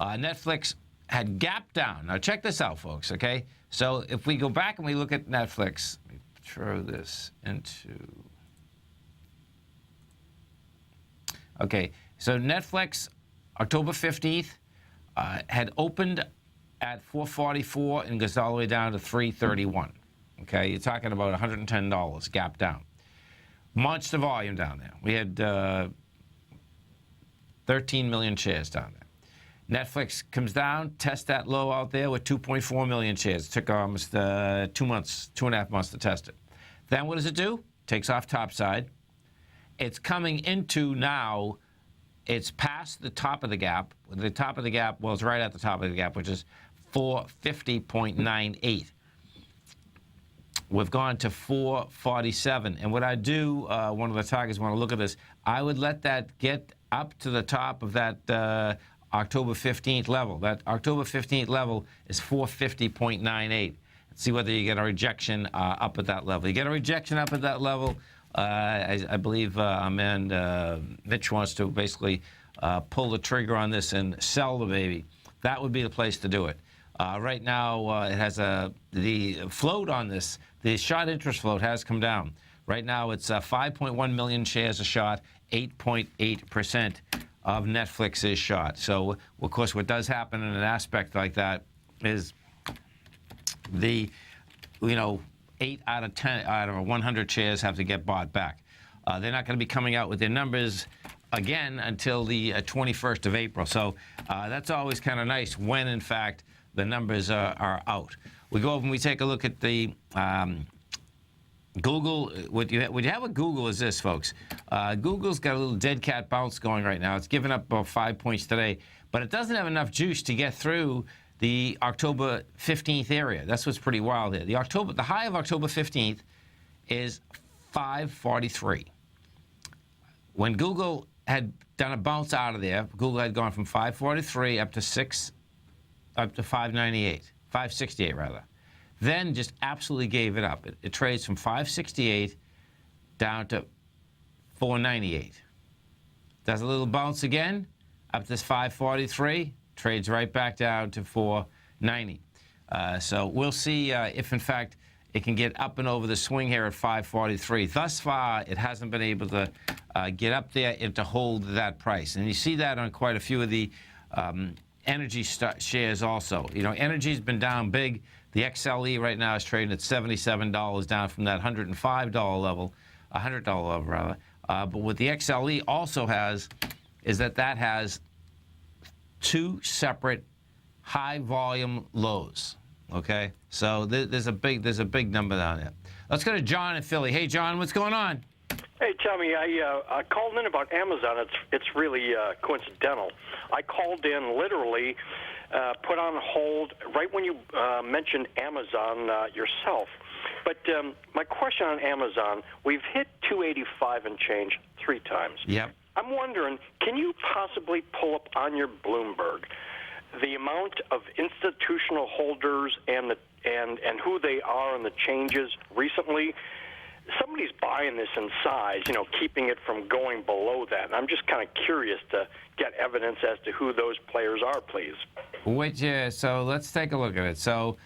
Netflix had gapped down. Now, check this out, folks, okay? So if we go back and we look at Netflix, let me throw this into... Okay, so Netflix, October 15th, had opened at $444 and goes all the way down to $331. Okay, you're talking about $110 gap down. Monster volume down there. We had 13 million shares down there. Netflix comes down, tests that low out there with 2.4 million shares. It took almost 2 months, 2.5 months to test it. Then what does it do? Takes off topside. It's coming into now, it's past the top of the gap. The top of the gap, well, it's right at the top of the gap, which is 450.98. We've gone to 447. And what I do, one of the targets want to look at this, I would let that get up to the top of that October 15th level. That October 15th level is 450.98. See whether you get a rejection up at that level. You get a rejection up at that level, I believe Mitch wants to basically pull the trigger on this and sell the baby. That would be the place to do it. Right now, it has the float on this, the short interest float has come down. Right now, it's 5.1 million shares a short, 8.8% of Netflix is short. So, of course, what does happen in an aspect like that is the, 8 out of 10 out of 100 shares have to get bought back. They're not going to be coming out with their numbers again until the 21st of April. So that's always kind of nice when, in fact, the numbers are out. We go over and we take a look at the Google. What you have with Google is this, folks. Google's got a little dead cat bounce going right now. It's given up about 5 points today, but it doesn't have enough juice to get through the October 15th area. That's what's pretty wild here. The high of October 15th is 543. When Google had done a bounce out of there, Google had gone from 543 up to 598, 568 rather. Then just absolutely gave it up. It trades from 568 down to 498. Does a little bounce again, up to 543. Trades right back down to 490. So we'll see if, in fact, it can get up and over the swing here at 543. Thus far, it hasn't been able to get up there and to hold that price. And you see that on quite a few of the energy shares also. Energy's been down big. The XLE right now is trading at $77, down from that $105 level, $100 level rather. But what the XLE also has is that has two separate high volume lows. Okay, so there's a big number down there. Let's go to John in Philly. Hey, John, what's going on? Hey, Tommy, I called in about Amazon. It's really coincidental. I called in literally, put on hold right when you mentioned Amazon yourself. But my question on Amazon, we've hit 285 and change 3 times. Yep. I'm wondering, can you possibly pull up on your Bloomberg the amount of institutional holders and who they are and the changes recently? Somebody's buying this in size, keeping it from going below that. And I'm just kind of curious to get evidence as to who those players are, please. So let's take a look at it. So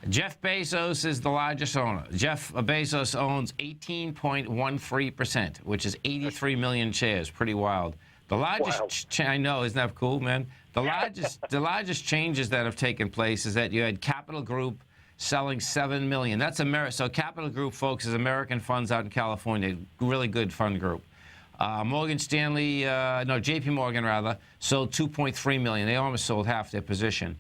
Jeff Bezos is the largest owner. Jeff Bezos owns 18.13%, which is 83 million shares. Pretty wild. The largest, I know, isn't that cool, man? The largest changes that have taken place is that you had Capital Group selling 7 million. That's so Capital Group, folks, is American funds out in California. Really good fund group. Morgan Stanley, JP Morgan rather, sold 2.3 million. They almost sold half their position.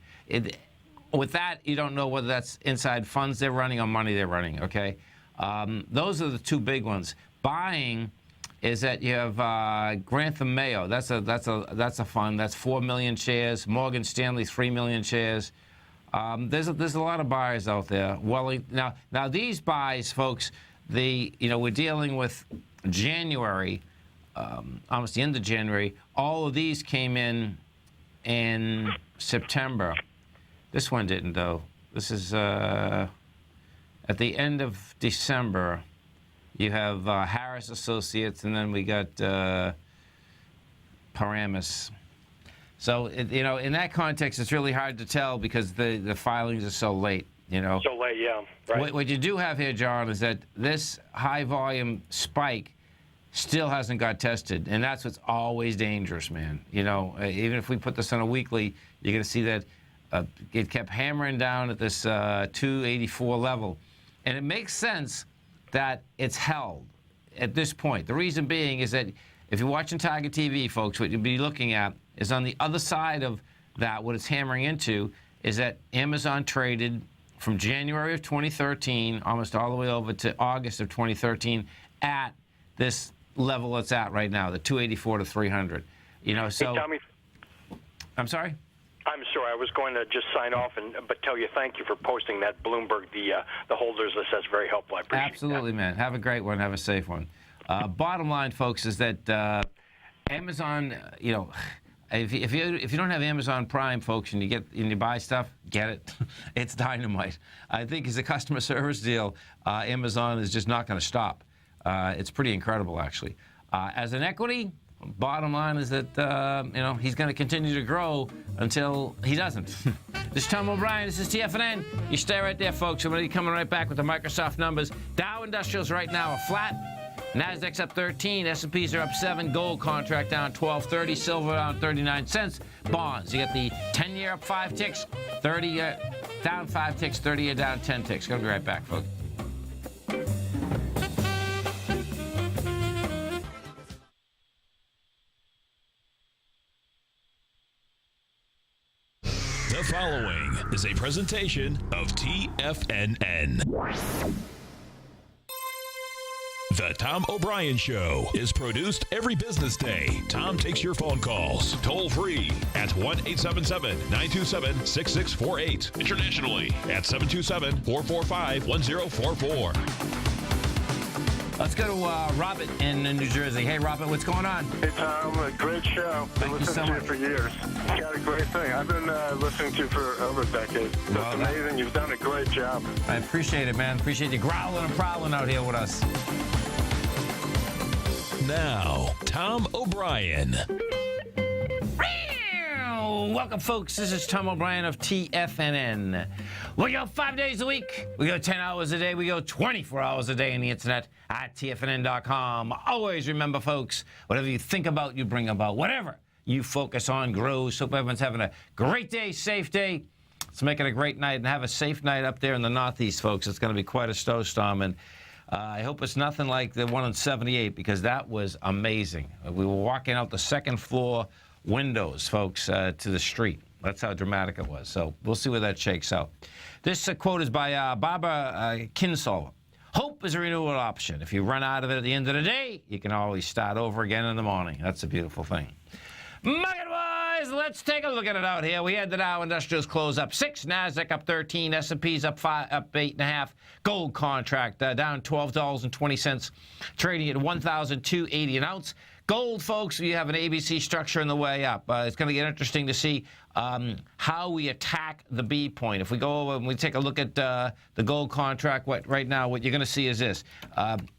With that, you don't know whether that's inside funds they're running or money they're running. Okay, those are the two big ones. Buying is that you have Grantham Mayo. That's a fund. That's 4 million shares. Morgan Stanley, 3 million shares. There's a lot of buyers out there. Well, now these buys, folks, we're dealing with January, almost the end of January. All of these came in September. This one didn't, though. This is at the end of December. You have Harris Associates, and then we got Paramus. So, in that context, it's really hard to tell because the filings are so late, So late, yeah. Right. What you do have here, John, is that this high-volume spike still hasn't got tested, and that's what's always dangerous, man. Even if we put this on a weekly, you're going to see that it kept hammering down at this 284 level. And it makes sense that it's held at this point. The reason being is that if you're watching Tiger TV, folks, what you'll be looking at is on the other side of that, what it's hammering into is that Amazon traded from January of 2013 almost all the way over to August of 2013 at this level it's at right now, the 284 to 300. Hey, Tommy. I'm sorry? I'm sorry. I was going to just sign off but tell you thank you for posting that Bloomberg, the holders list. That's very helpful. I appreciate it. Absolutely, man. Have a great one. Have a safe one. Bottom line, folks, is that Amazon, if you don't have Amazon Prime, folks, and you buy stuff, get it. It's dynamite. I think as a customer service deal, Amazon is just not going to stop. It's pretty incredible, actually. As an equity, bottom line is that he's going to continue to grow until he doesn't. This is Tom O'Brien. This is TFNN. You stay right there, folks. I'm going to be coming right back with the Microsoft numbers. Dow Industrials right now are flat. Nasdaq's up 13. S&Ps are up 7. Gold contract down 12.30. Silver down 39 cents. Bonds, you got the 10-year up 5 ticks. 30-year down 5 ticks. 30-year down 10 ticks. Going to be right back, folks. The following is a presentation of TFNN. The Tom O'Brien Show is produced every business day. Tom takes your phone calls toll free at 1-877-927-6648. Internationally at 727-445-1044. Let's go to Robert in New Jersey. Hey, Robert, what's going on? Hey, Tom. A great show. I've been listening to you for years. You got a great thing. I've been listening to you for over a decade. It's amazing. You've done a great job. I appreciate it, man. Appreciate you growling and prowling out here with us. Now, Tom O'Brien. Welcome, folks. This is Tom O'Brien of TFNN. We go 5 days a week. We go 10 hours a day. We go 24 hours a day on the internet at TFNN.com. Always remember, folks, whatever you think about, you bring about. Whatever you focus on grows. Hope everyone's having a great day, safe day. Let's make it a great night and have a safe night up there in the Northeast, folks. It's going to be quite a snowstorm, and I hope it's nothing like the one in 78 because that was amazing. We were walking out the second floor windows, folks, to the street. That's how dramatic it was. So we'll see where that shakes out. This quote is by Barbara Kinsolver. Hope is a renewal option. If you run out of it at the end of the day, you can always start over again in the morning. That's a beautiful thing. Market-wise, let's take a look at it out here. We had the Dow Industrials close up 6, NASDAQ up 13, S&P's up 8.5. Gold contract down $12.20, trading at $1,280 an ounce. Gold, folks, we have an ABC structure in the way up. It's going to get interesting to see how we attack the B point. If we go over and we take a look at the gold contract, right now, what you're going to see is this.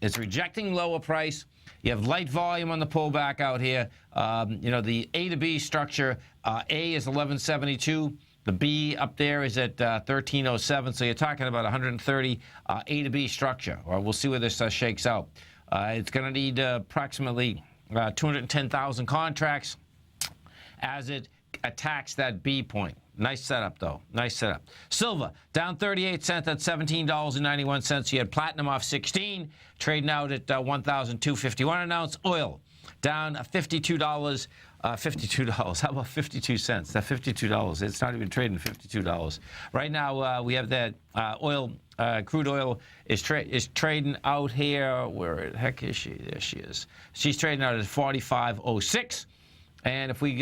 It's rejecting lower price. You have light volume on the pullback out here. The A to B structure, A is 1172. The B up there is at 1307. So you're talking about 130 A to B structure. Or we'll see where this shakes out. It's going to need approximately 210,000 contracts as it attacks that B point. Nice setup, though. Nice setup. Silver, down 38 cents at $17.91. You had platinum off 16, trading out at $1,251 an ounce. Oil, down $52. $52. How about 52 cents? That $52. It's not even trading $52. Right now, we have that oil. Crude oil is trading out here. Where the heck is she? There she is. She's trading out at 45.06. And if we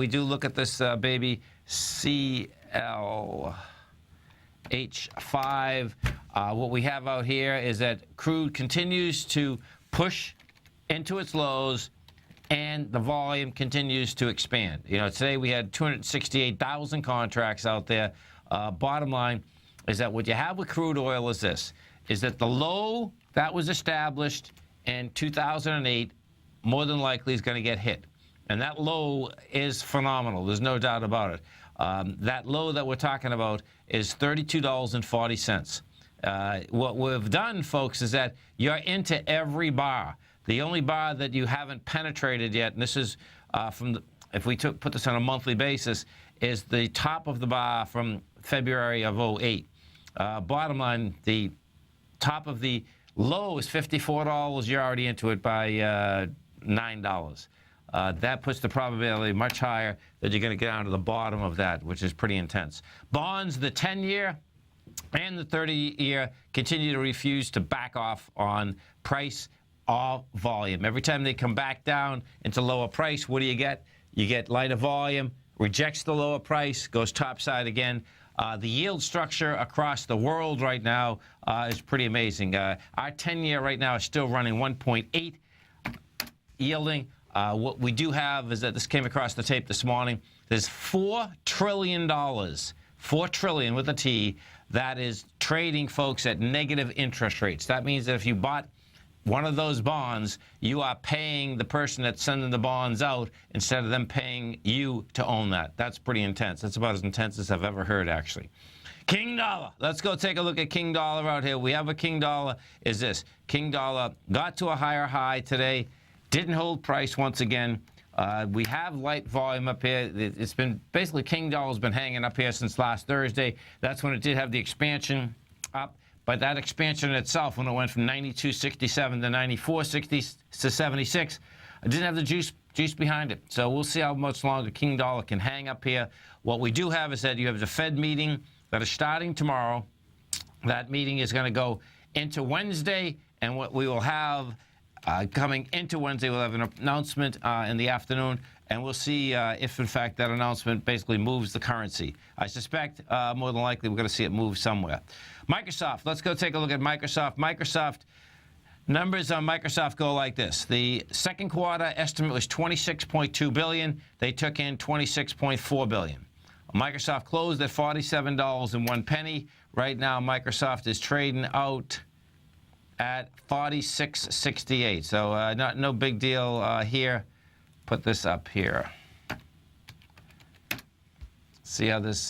do look at this baby, CLH5, what we have out here is that crude continues to push into its lows, and the volume continues to expand. Today we had 268,000 contracts out there. Bottom line is that what you have with crude oil is this, is that the low that was established in 2008 more than likely is going to get hit. And that low is phenomenal. There's no doubt about it. That low that we're talking about is $32.40. What we've done, folks, is that you're into every bar. The only bar that you haven't penetrated yet, and this is if we put this on a monthly basis, is the top of the bar from February of 08. Bottom line, the top of the low is $54. You're already into it by $9. That puts the probability much higher that you're going to get down to the bottom of that, which is pretty intense. Bonds, the 10-year and the 30-year, continue to refuse to back off on price or volume. Every time they come back down into lower price, what do you get? You get lighter volume, rejects the lower price, goes topside again. The yield structure across the world right now is pretty amazing. Our 10-year right now is still running 1.8 yielding. What we do have is that this came across the tape this morning. There's $4 trillion, $4 trillion with a T, that is trading, folks, at negative interest rates. That means that if you bought one of those bonds, you are paying the person that's sending the bonds out instead of them paying you to own that. That's pretty intense. That's about as intense as I've ever heard, actually. King dollar. Let's go take a look at King dollar out here. We have a King dollar. Is this? King dollar got to a higher high today. Didn't hold price once again. We have light volume up here. It's been basically King dollar's been hanging up here since last Thursday. That's when it did have the expansion up. But that expansion itself, when it went from 92.67 to 94.60 to 76, it didn't have the juice behind it. So we'll see how much longer King dollar can hang up here. What we do have is that you have the Fed meeting that is starting tomorrow. That meeting is going to go into Wednesday, and what we will have coming into Wednesday, we'll have an announcement in the afternoon, and we'll see if, in fact, that announcement basically moves the currency. I suspect more than likely we're going to see it move somewhere. Microsoft, let's go take a look at Microsoft. Microsoft, numbers on Microsoft go like this. The second quarter estimate was $26.2 billion. They took in $26.4 billion. Microsoft closed at $47.01. Right now, Microsoft is trading out at 46.68. So no big deal here. Put this up here. See how this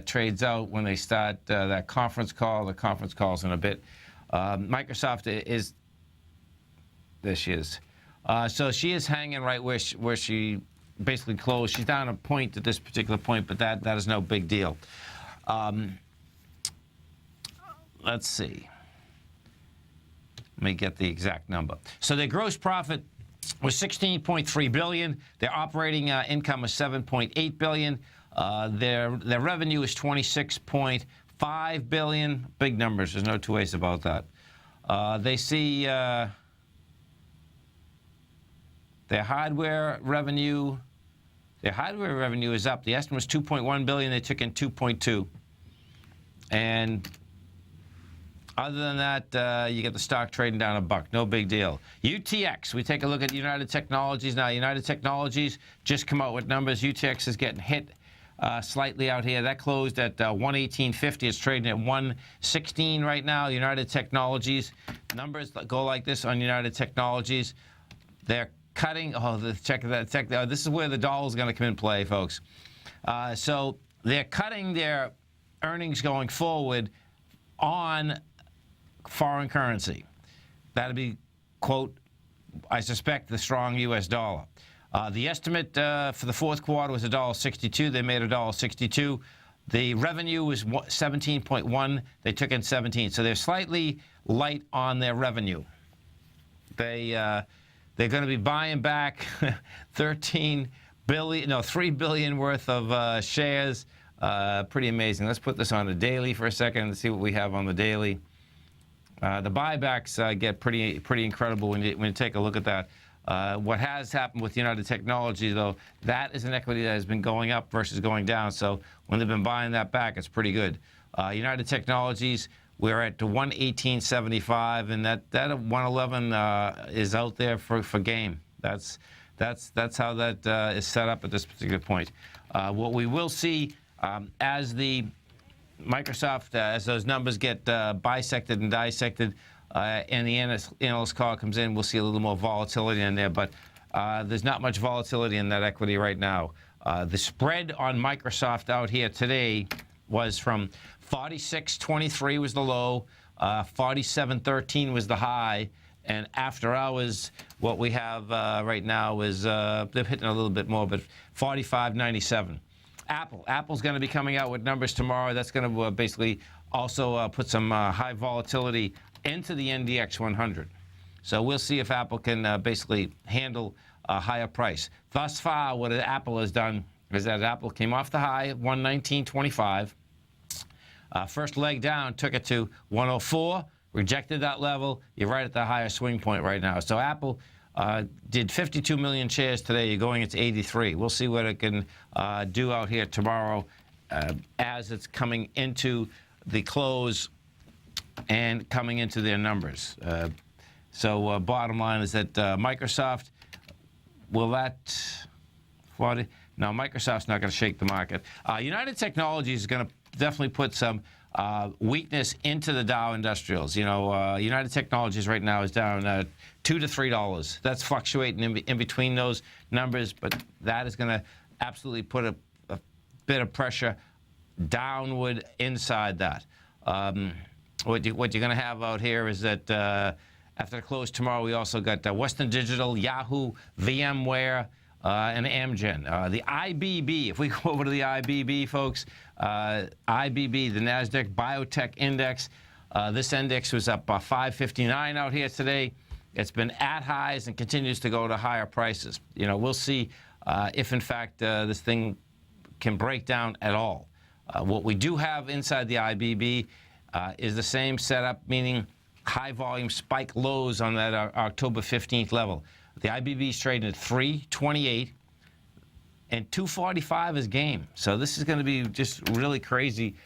trades out when they start that conference call. The conference call's in a bit. Microsoft is, there she is. So she is hanging right where she basically closed. She's down a point at this particular point, but that is no big deal. Let's see. Let me get the exact number. So their gross profit was $16.3 billion. Their operating income was $7.8 billion. Their revenue is $26.5 billion. Big numbers. There's no two ways about that. They see their hardware revenue. Their hardware revenue is up. The estimate was $2.1 billion. They took in $2.2. And other than that, you get the stock trading down $1. No big deal. UTX, we take a look at United Technologies. Now, United Technologies just come out with numbers. UTX is getting hit slightly out here. That closed at 118.50. It's trading at 116 right now. United Technologies, numbers go like this on United Technologies. They're cutting. Check that. This is where the dollar is going to come in play, folks. So they're cutting their earnings going forward on foreign currency. That'll be, quote, I suspect, the strong U.S. dollar. The estimate for the fourth quarter was $1.62. They made $1.62. The revenue was 17.1. They took in 17. So they're slightly light on their revenue. They're going to be buying back $3 billion worth of shares. Pretty amazing. Let's put this on the daily for a second and see what we have on the daily. The buybacks get pretty incredible when you take a look at that. What has happened with United Technologies, though, that is an equity that has been going up versus going down. So when they've been buying that back, it's pretty good. United Technologies, we're at 118.75, and that 111 is out there for game. That's how that is set up at this particular point. What we will see as the Microsoft, as those numbers get bisected and dissected, and the analyst call comes in, we'll see a little more volatility in there. But there's not much volatility in that equity right now. The spread on Microsoft out here today was from 46.23 was the low, 47.13 was the high, and after hours, what we have right now is they're hitting a little bit more, but 45.97. Apple's going to be coming out with numbers tomorrow. That's going to basically also put some high volatility into the NDX 100. So we'll see if Apple can basically handle a higher price. Thus far, what Apple has done is that Apple came off the high, 119.25. First leg down, took it to 104, rejected that level. You're right at the higher swing point right now. So Apple did 52 million shares today. You're going into 83. We'll see what it can do out here tomorrow as it's coming into the close and coming into their numbers. So bottom line is that Microsoft, will that 40? No, Microsoft's not going to shake the market. United Technologies is going to definitely put some weakness into the Dow Industrials. You know, United Technologies right now is down $2 to $3. That's fluctuating in between those numbers, but that is going to absolutely put a bit of pressure downward inside that. What you're going to have out here is that after the close tomorrow, we also got Western Digital, Yahoo, VMware, and Amgen. The IBB, if we go over to the IBB, folks, IBB, the NASDAQ Biotech Index, this index was up 559 out here today. It's been at highs and continues to go to higher prices. You know, we'll see if, in fact, this thing can break down at all. What we do have inside the IBB is the same setup, meaning high volume spike lows on that October 15th level. The IBB is trading at 328, and 245 is game. So this is going to be just really crazy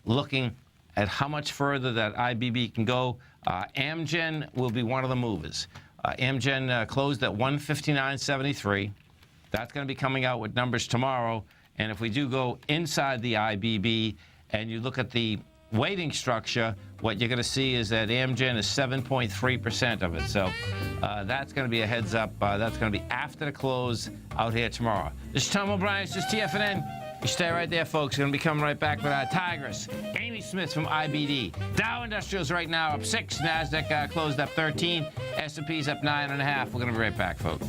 looking at how much further that IBB can go. Amgen will be one of the movers. Amgen closed at 159.73. That's going to be coming out with numbers tomorrow. And if we do go inside the IBB and you look at the weighting structure, what you're going to see is that Amgen is 7.3% of it. So that's going to be a heads up. That's going to be after the close out here tomorrow. This is Tom O'Brien. This is TFNN. You stay right there, folks. We're going to be coming right back with our Tigress, Amy Smith from IBD. Dow Industrials right now up 6. NASDAQ closed up 13. S&P's up 9.5. We're going to be right back, folks.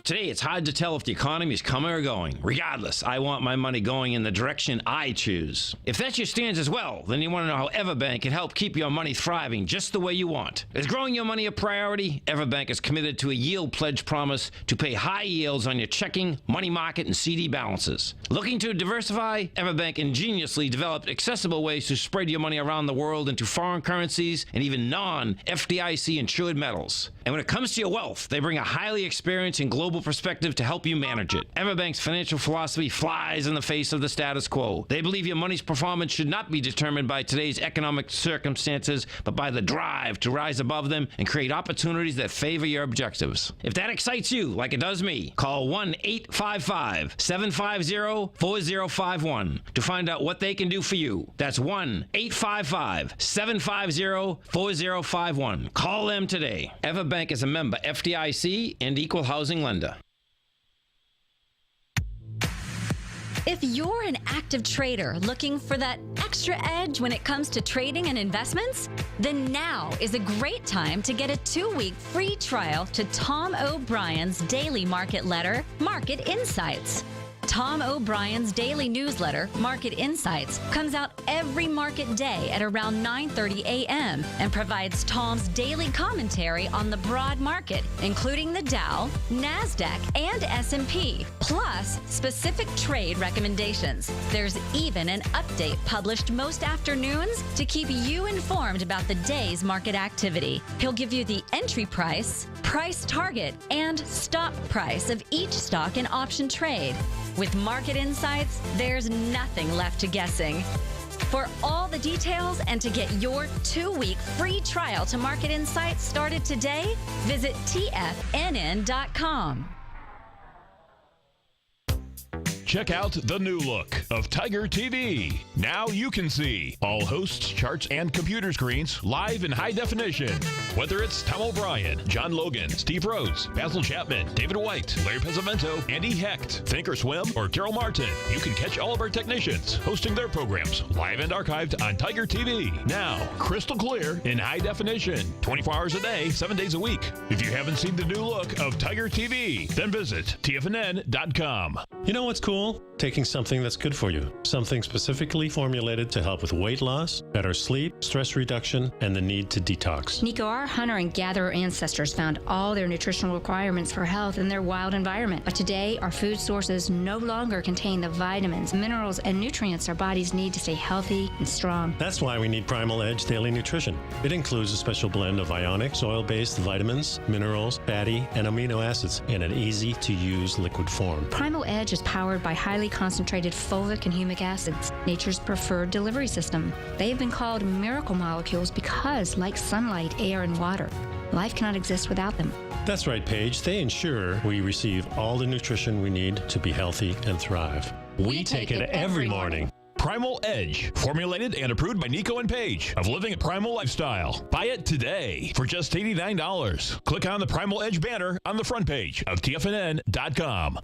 Today, it's hard to tell if the economy is coming or going. Regardless, I want my money going in the direction I choose. If that's your stance as well, then you want to know how Everbank can help keep your money thriving just the way you want. Is growing your money a priority? Everbank is committed to a yield pledge promise to pay high yields on your checking, money market, and CD balances. Looking to diversify? Everbank ingeniously developed accessible ways to spread your money around the world into foreign currencies and even non-FDIC insured metals. And when it comes to your wealth, they bring a highly experienced and global perspective to help you manage it. Everbank's financial philosophy flies in the face of the status quo. They believe your money's performance should not be determined by today's economic circumstances, but by the drive to rise above them and create opportunities that favor your objectives. If that excites you, like it does me, call 1-855-750-4051 to find out what they can do for you. That's 1-855-750-4051. Call them today. Everbank is a member FDIC and equal housing lender. If you're an active trader looking for that extra edge when it comes to trading and investments, then now is a great time to get a 2-week free trial to Tom O'Brien's daily market letter, Market Insights. Tom O'Brien's daily newsletter, Market Insights, comes out every market day at around 9:30 a.m. and provides Tom's daily commentary on the broad market, including the Dow, NASDAQ, and S&P, plus specific trade recommendations. There's even an update published most afternoons to keep you informed about the day's market activity. He'll give you the entry price, price target, and stop price of each stock and option trade. With Market Insights, there's nothing left to guessing. For all the details and to get your 2-week free trial to Market Insights started today, visit TFNN.com. Check out the new look of Tiger TV. Now you can see all hosts, charts, and computer screens live in high definition. Whether it's Tom O'Brien, John Logan, Steve Rhodes, Basil Chapman, David White, Larry Pesavento, Andy Hecht, Thinkorswim, or Carol Martin, you can catch all of our technicians hosting their programs live and archived on Tiger TV. Now, crystal clear in high definition, 24 hours a day, 7 days a week. If you haven't seen the new look of Tiger TV, then visit TFNN.com. You know what's cool? Taking something that's good for you. Something specifically formulated to help with weight loss, better sleep, stress reduction, and the need to detox. Nico, our hunter and gatherer ancestors found all their nutritional requirements for health in their wild environment. But today, our food sources no longer contain the vitamins, minerals, and nutrients our bodies need to stay healthy and strong. That's why we need Primal Edge Daily Nutrition. It includes a special blend of ionic, soil-based vitamins, minerals, fatty, and amino acids in an easy-to-use liquid form. Primal Edge is powered by highly concentrated fulvic and humic acids, nature's preferred delivery system. They have been called miracle molecules because, like sunlight, air, and water, life cannot exist without them. That's right, Paige. They ensure we receive all the nutrition we need to be healthy and thrive. We take it every morning. Primal Edge, formulated and approved by Nico and Paige of Living a Primal Lifestyle. Buy it today for just $89. Click on the Primal Edge banner on the front page of TFNN.com.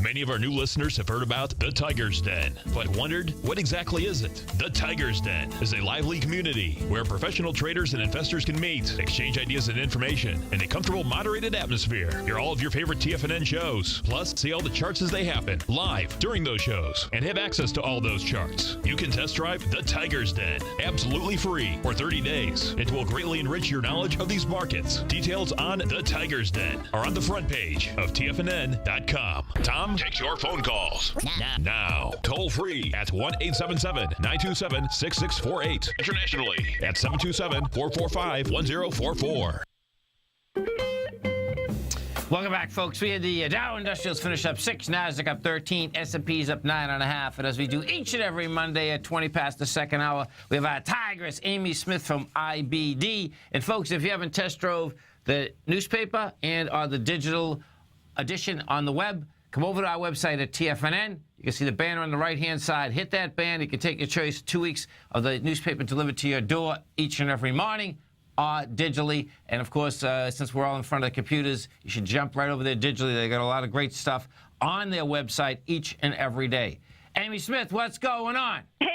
Many of our new listeners have heard about the Tiger's Den, but wondered, what exactly is it? The Tiger's Den is a lively community where professional traders and investors can meet, exchange ideas and information in a comfortable, moderated atmosphere. Hear all of your favorite TFNN shows, plus see all the charts as they happen live during those shows, and have access to all those charts. You can test drive the Tiger's Den absolutely free for 30 days. It will greatly enrich your knowledge of these markets. Details on the Tiger's Den are on the front page of TFNN.com. Tom takes your phone calls now. Toll free at 1-877-927-6648. Internationally at 727-445-1044. Welcome back, folks. We had the Dow Industrials finish up 6, NASDAQ up 13, S&P's up 9.5. And as we do each and every Monday at 20 past the second hour, we have our Tigress, Amy Smith from IBD. And folks, if you haven't test drove the newspaper and or the digital edition on the web, come over to our website at TFNN. You can see the banner on the right-hand side. Hit that banner. You can take your choice. 2 weeks of the newspaper delivered to your door each and every morning or digitally. And, of course, since we're all in front of the computers, you should jump right over there digitally. They got a lot of great stuff on their website each and every day. Amy Smith, what's going on? Hey,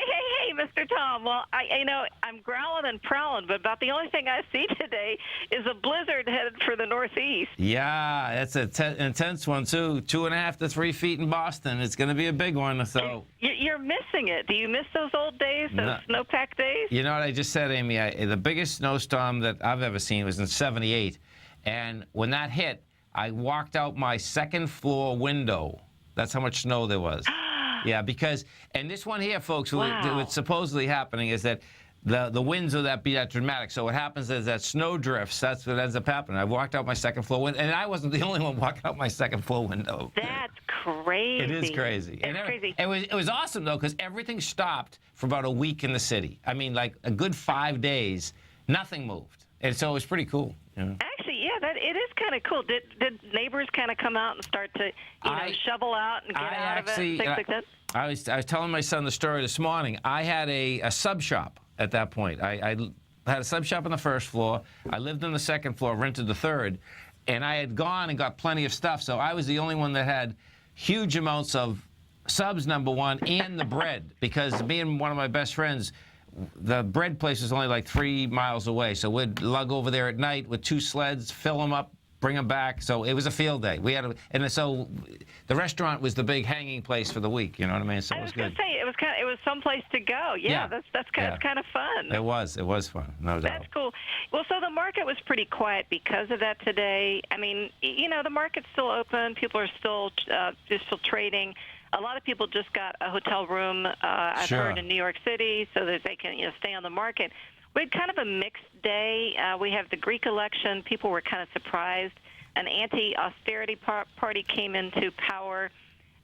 Mr. Tom. Well, I'm growling and prowling, but about the only thing I see today is a blizzard headed for the north Northeast. Yeah, that's an intense one, too. 2.5 to 3 feet in Boston. It's going to be a big one. So You're missing it. Do you miss those old days, those snowpack days? You know what I just said, Amy? The biggest snowstorm that I've ever seen was in '78. And when that hit, I walked out my second floor window. That's how much snow there was. Yeah, because, and this one here, folks, what's supposedly happening is that the winds will be that dramatic. So what happens is that snow drifts. That's what ends up happening. I walked out my second floor window, and I wasn't the only one walking out my second floor window. That's crazy. It is crazy. It's crazy. It was awesome, though, because everything stopped for about a week in the city. I mean, like a good 5 days, nothing moved. And so it was pretty cool. You know? Actually, yeah, it is kind of cool. Did neighbors kind of come out and start to shovel out and get out of it, things like that? I was telling my son the story this morning. I had a sub shop at that point. I had a sub shop on the first floor. I lived on the second floor, rented the third, and I had gone and got plenty of stuff. So I was the only one that had huge amounts of subs, number one, and the bread, because me and one of my best friends, the bread place was only like 3 miles away. So we'd lug over there at night with 2 sleds, fill them up, bring them back. So it was a field day. And so the restaurant was the big hanging place for the week. You know what I mean? So I was good. going to say it was someplace to go. Yeah, that's kind of fun. It was fun, no doubt. That's cool. Well, so the market was pretty quiet because of that today. I mean, the market's still open. People are still trading. A lot of people just got a hotel room, I've heard, in New York City, so that they can stay on the market. We had kind of a mixed day. We have the Greek election. People were kind of surprised. An anti-austerity party came into power.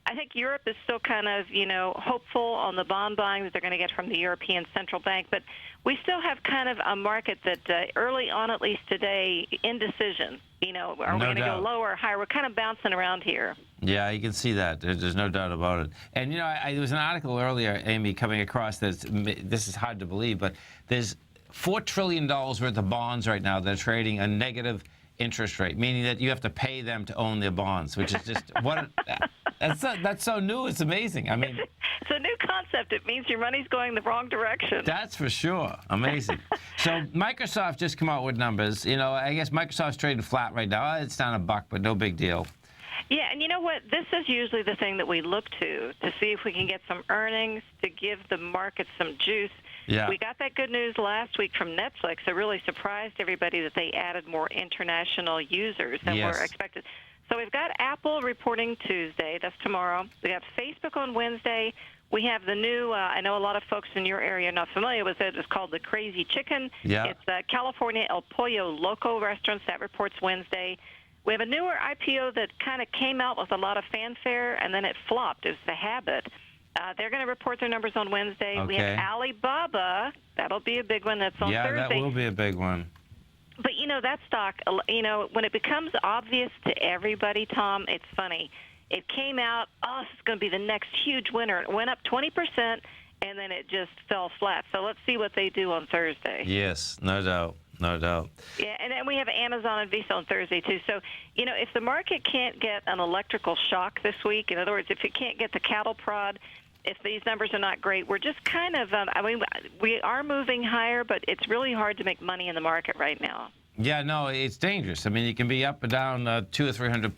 I think Europe is still kind of, hopeful on the bond buying that they're going to get from the European Central Bank. But we still have kind of a market that early on, at least today, indecision. Are we going to go lower or higher? We're kind of bouncing around here. Yeah, you can see that. There's no doubt about it. And, there was an article earlier, Amy, coming across this is hard to believe, but there's $4 trillion worth of bonds right now that are trading a negative interest rate, meaning that you have to pay them to own their bonds, which is just that's so new. It's amazing. I mean, it's a new concept. It means your money's going the wrong direction. That's for sure. Amazing. So Microsoft just come out with numbers. I guess Microsoft's trading flat right now. It's down $1, but no big deal. Yeah, and you know what? This is usually the thing that we look to see if we can get some earnings to give the market some juice. Yeah. We got that good news last week from Netflix. It really surprised everybody that they added more international users than were expected. So we've got Apple reporting Tuesday. That's tomorrow. We have Facebook on Wednesday. We have the new, I know a lot of folks in your area are not familiar with it. It's called the Crazy Chicken. Yeah. It's California El Pollo Loco restaurants. That reports Wednesday. We have a newer IPO that kind of came out with a lot of fanfare, and then it flopped. It was The Habit. They're going to report their numbers on Wednesday. Okay. We have Alibaba. That'll be a big one. That's on Thursday. Yeah, that will be a big one. But, that stock, when it becomes obvious to everybody, Tom, it's funny. It came out, this is going to be the next huge winner. It went up 20%, and then it just fell flat. So let's see what they do on Thursday. Yes, no doubt. No doubt. Yeah, and then we have Amazon and Visa on Thursday, too. So, if the market can't get an electrical shock this week, in other words, if it can't get the cattle prod, if these numbers are not great, we're just kind of, we are moving higher, but it's really hard to make money in the market right now. Yeah, no, it's dangerous. I mean, you can be up or down 200 or 300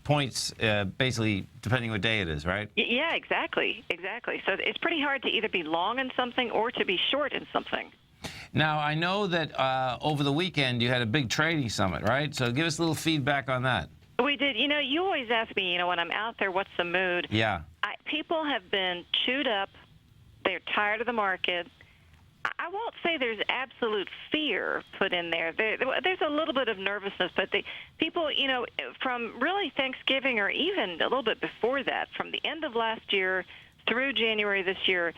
points, basically, depending what day it is, right? Yeah, exactly. So it's pretty hard to either be long in something or to be short in something. Now, I know that over the weekend you had a big trading summit, right? So give us a little feedback on that. We did. You always ask me, when I'm out there, what's the mood? Yeah. People have been chewed up. They're tired of the market. I won't say there's absolute fear put in there. There's a little bit of nervousness, but people, from really Thanksgiving or even a little bit before that, from the end of last year through January this year,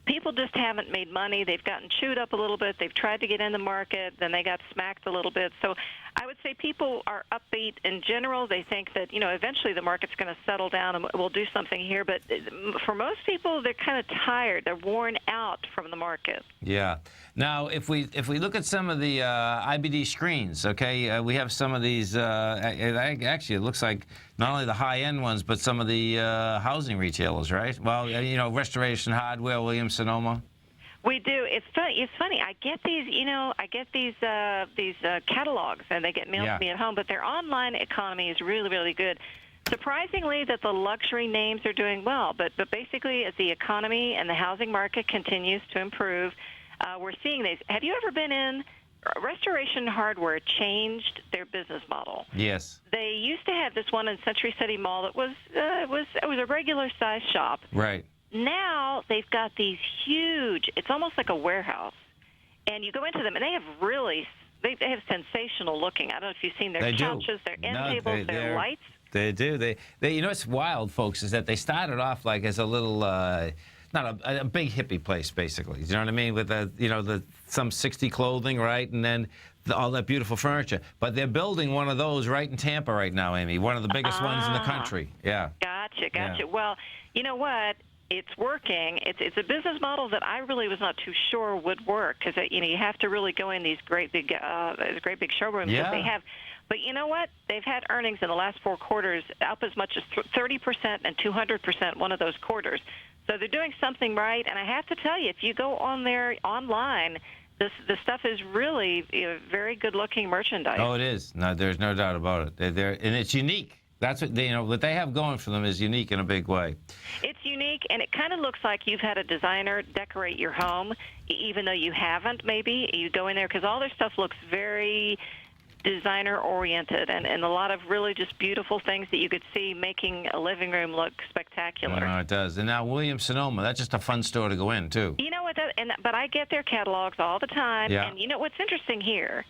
people just haven't made money. They've gotten chewed up a little bit. They've tried to get in the market. Then they got smacked a little bit. So I would say people are upbeat in general. They think that, eventually the market's going to settle down and we'll do something here. But for most people, they're kind of tired. They're worn out from the market. Yeah. Now, if we look at some of the IBD screens, okay, we have some of these, actually, it looks like not only the high-end ones, but some of the housing retailers, right? Well, Restoration Hardware, Williams-Sonoma. We do. It's funny. I get these catalogs, and they get mailed to me at home. But their online economy is really, really good. Surprisingly, that the luxury names are doing well. But basically, as the economy and the housing market continues to improve, we're seeing these. Have you ever been in? Restoration Hardware changed their business model. Yes. They used to have this one in Century City Mall that was a regular size shop. Right. Now they've got these huge. It's almost like a warehouse, and you go into them, and they have sensational looking. I don't know if you've seen their couches, their end tables, their lights. They do. They you know what's wild, folks, is that they started off like as a little not a big hippie place, basically. You know what I mean? With some 60 clothing, right, and then all that beautiful furniture. But they're building one of those right in Tampa right now, Amy. One of the biggest ones in the country. Yeah. Gotcha. Yeah. Well, you know what? It's working. It's a business model that I really was not too sure would work because you have to really go in these great big showrooms that they have. But you know what? They've had earnings in the last 4 quarters up as much as 30% and 200% one of those quarters. So they're doing something right. And I have to tell you, if you go on there online, the stuff is really very good-looking merchandise. Oh, it is. No, there's no doubt about it. And it's unique. That's what what they have going for them is unique in a big way. It's unique, and it kind of looks like you've had a designer decorate your home, even though you haven't. Maybe you go in there because all their stuff looks very designer-oriented and a lot of really just beautiful things that you could see making a living room look spectacular. No, it does. And now Williams-Sonoma, that's just a fun store to go in, too. You know what? But I get their catalogs all the time, and you know what's interesting here?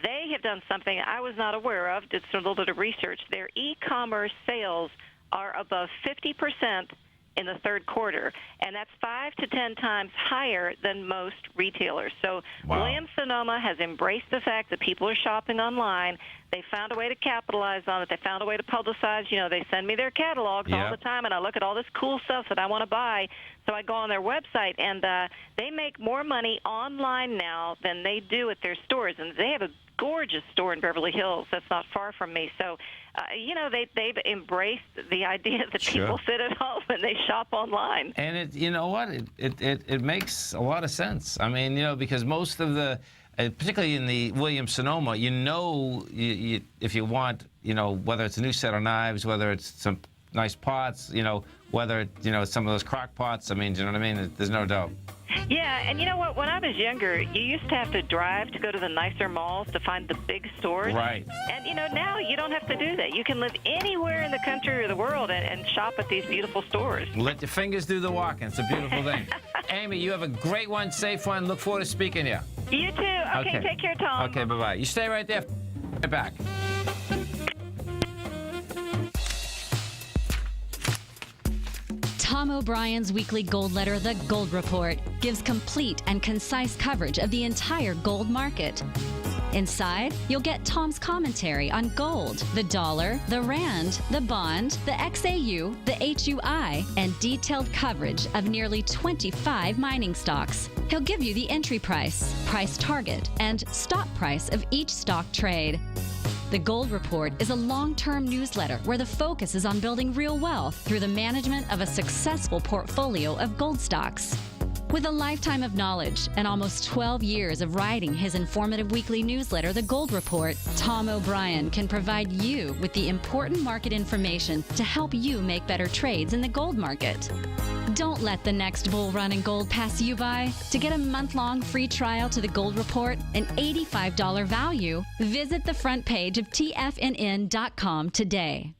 They have done something I was not aware of, did some little bit of research. Their e-commerce sales are above 50% in the third quarter, and that's 5 to 10 times higher than most retailers. So Williams-Sonoma has embraced the fact that people are shopping online. They found a way to capitalize on it. They found a way to publicize. They send me their catalogs all the time, and I look at all this cool stuff that I want to buy. So I go on their website, and they make more money online now than they do at their stores. And they have a gorgeous store in Beverly Hills that's not far from me. So, they've embraced the idea that people sit at home and they shop online. And you know what? It makes a lot of sense. I mean, because most of the, particularly in the Williams-Sonoma, if you want, whether it's a new set of knives, whether it's some nice pots, whether it's some of those crock pots. I mean, do you know what I mean? There's no doubt. Yeah, and you know what? When I was younger, you used to have to drive to go to the nicer malls to find the big stores. Right. And, now you don't have to do that. You can live anywhere in the country or the world and shop at these beautiful stores. Let your fingers do the walking. It's a beautiful thing. Amy, you have a great one, safe one. Look forward to speaking to you. You too. Okay, take care, Tom. Okay, bye-bye. You stay right there. Right back. Tom O'Brien's weekly gold letter, The Gold Report, gives complete and concise coverage of the entire gold market. Inside, you'll get Tom's commentary on gold, the dollar, the rand, the bond, the XAU, the HUI, and detailed coverage of nearly 25 mining stocks. He'll give you the entry price, price target, and stop price of each stock trade. The Gold Report is a long-term newsletter where the focus is on building real wealth through the management of a successful portfolio of gold stocks. With a lifetime of knowledge and almost 12 years of writing his informative weekly newsletter, The Gold Report, Tom O'Brien can provide you with the important market information to help you make better trades in the gold market. Don't let the next bull run in gold pass you by. To get a month-long free trial to The Gold Report, an $85 value, visit the front page of TFNN.com today.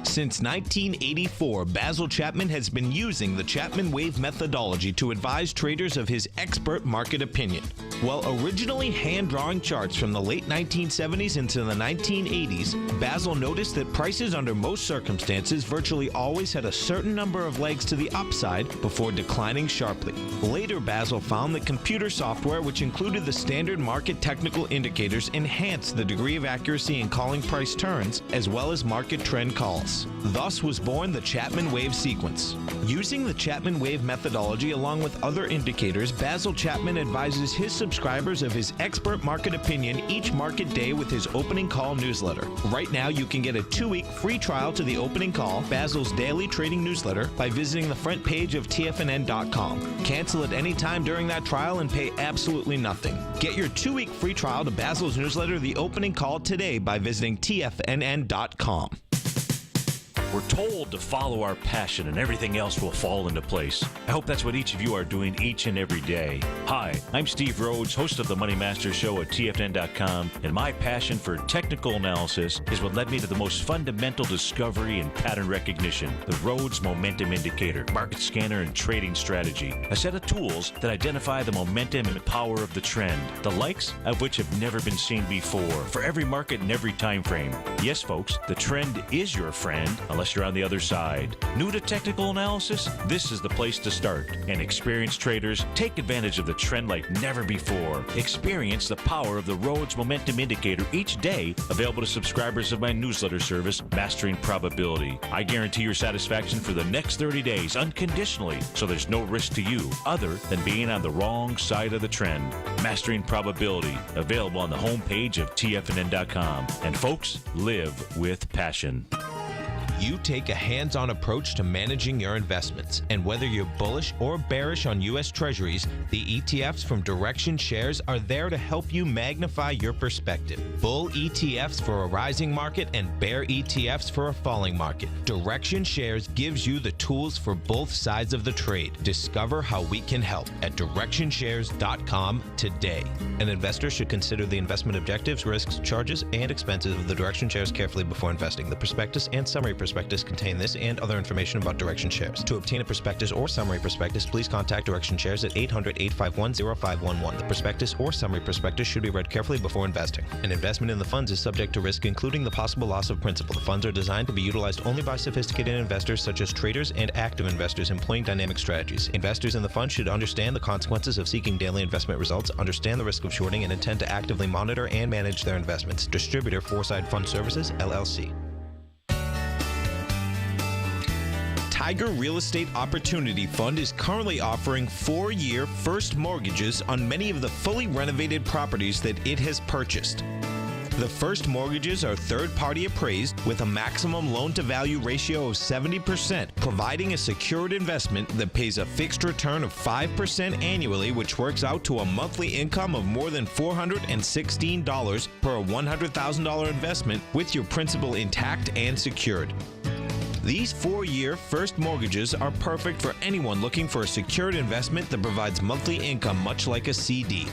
Since 1984, Basil Chapman has been using the Chapman Wave methodology to advise traders of his expert market opinion. While originally hand-drawing charts from the late 1970s into the 1980s, Basil noticed that prices under most circumstances virtually always had a certain number of legs to the upside before declining sharply. Later, Basil found that computer software, which included the standard market technical indicators, enhanced the degree of accuracy in calling price turns as well as market trend calls. sequence. Thus was born the Chapman Wave sequence. Using the Chapman Wave methodology along with other indicators, Basil Chapman advises his subscribers of his expert market opinion each market day with his opening call newsletter. Right now, you can get a 2-week free trial to the opening call, Basil's daily trading newsletter, by visiting the front page of TFNN.com. Cancel at any time during that trial and pay absolutely nothing. Get your 2-week free trial to Basil's newsletter, The Opening Call, today by visiting TFNN.com. We're told to follow our passion and everything else will fall into place. I hope that's what each of you are doing each and every day. Hi, I'm Steve Rhodes, host of the Money Master Show at TFNN.com, and my passion for technical analysis is what led me to the most fundamental discovery in pattern recognition, the Rhodes Momentum Indicator, market scanner, and trading strategy, a set of tools that identify the momentum and power of the trend, the likes of which have never been seen before, for every market and every time frame. Yes, folks, the trend is your friend, unless you're on the other side. New to technical analysis? This is the place to start. And experienced traders take advantage of the trend like never before. Experience the power of the Rhodes Momentum Indicator each day, available to subscribers of my newsletter service, Mastering Probability. I guarantee your satisfaction for the next 30 days unconditionally, so there's no risk to you other than being on the wrong side of the trend. Mastering Probability, available on the homepage of TFNN.com. And folks, live with passion. You take a hands-on approach to managing your investments, and whether you're bullish or bearish on U.S. Treasuries, the ETFs from Direction Shares are there to help you magnify your perspective. Bull ETFs for a rising market and bear ETFs for a falling market. Direction Shares gives you the tools for both sides of the trade. Discover how we can help at DirectionShares.com today. An investor should consider the investment objectives, risks, charges, and expenses of the Direction Shares carefully before investing. The prospectus and summary prospectus contain this and other information about Direction Shares. To obtain a prospectus or summary prospectus, please contact Direction Shares at 800-851-0511. The prospectus or summary prospectus should be read carefully before investing. An investment in the funds is subject to risk, including the possible loss of principal. The funds are designed to be utilized only by sophisticated investors such as traders and active investors employing dynamic strategies. Investors in the fund should understand the consequences of seeking daily investment results, understand the risk of shorting, and intend to actively monitor and manage their investments. Distributor, Foreside Fund Services, LLC. Tiger Real Estate Opportunity Fund is currently offering 4-year first mortgages on many of the fully renovated properties that it has purchased. The first mortgages are third-party appraised with a maximum loan-to-value ratio of 70%, providing a secured investment that pays a fixed return of 5% annually, which works out to a monthly income of more than $416 per $100,000 investment with your principal intact and secured. These 4-year first mortgages are perfect for anyone looking for a secured investment that provides monthly income much like a CD.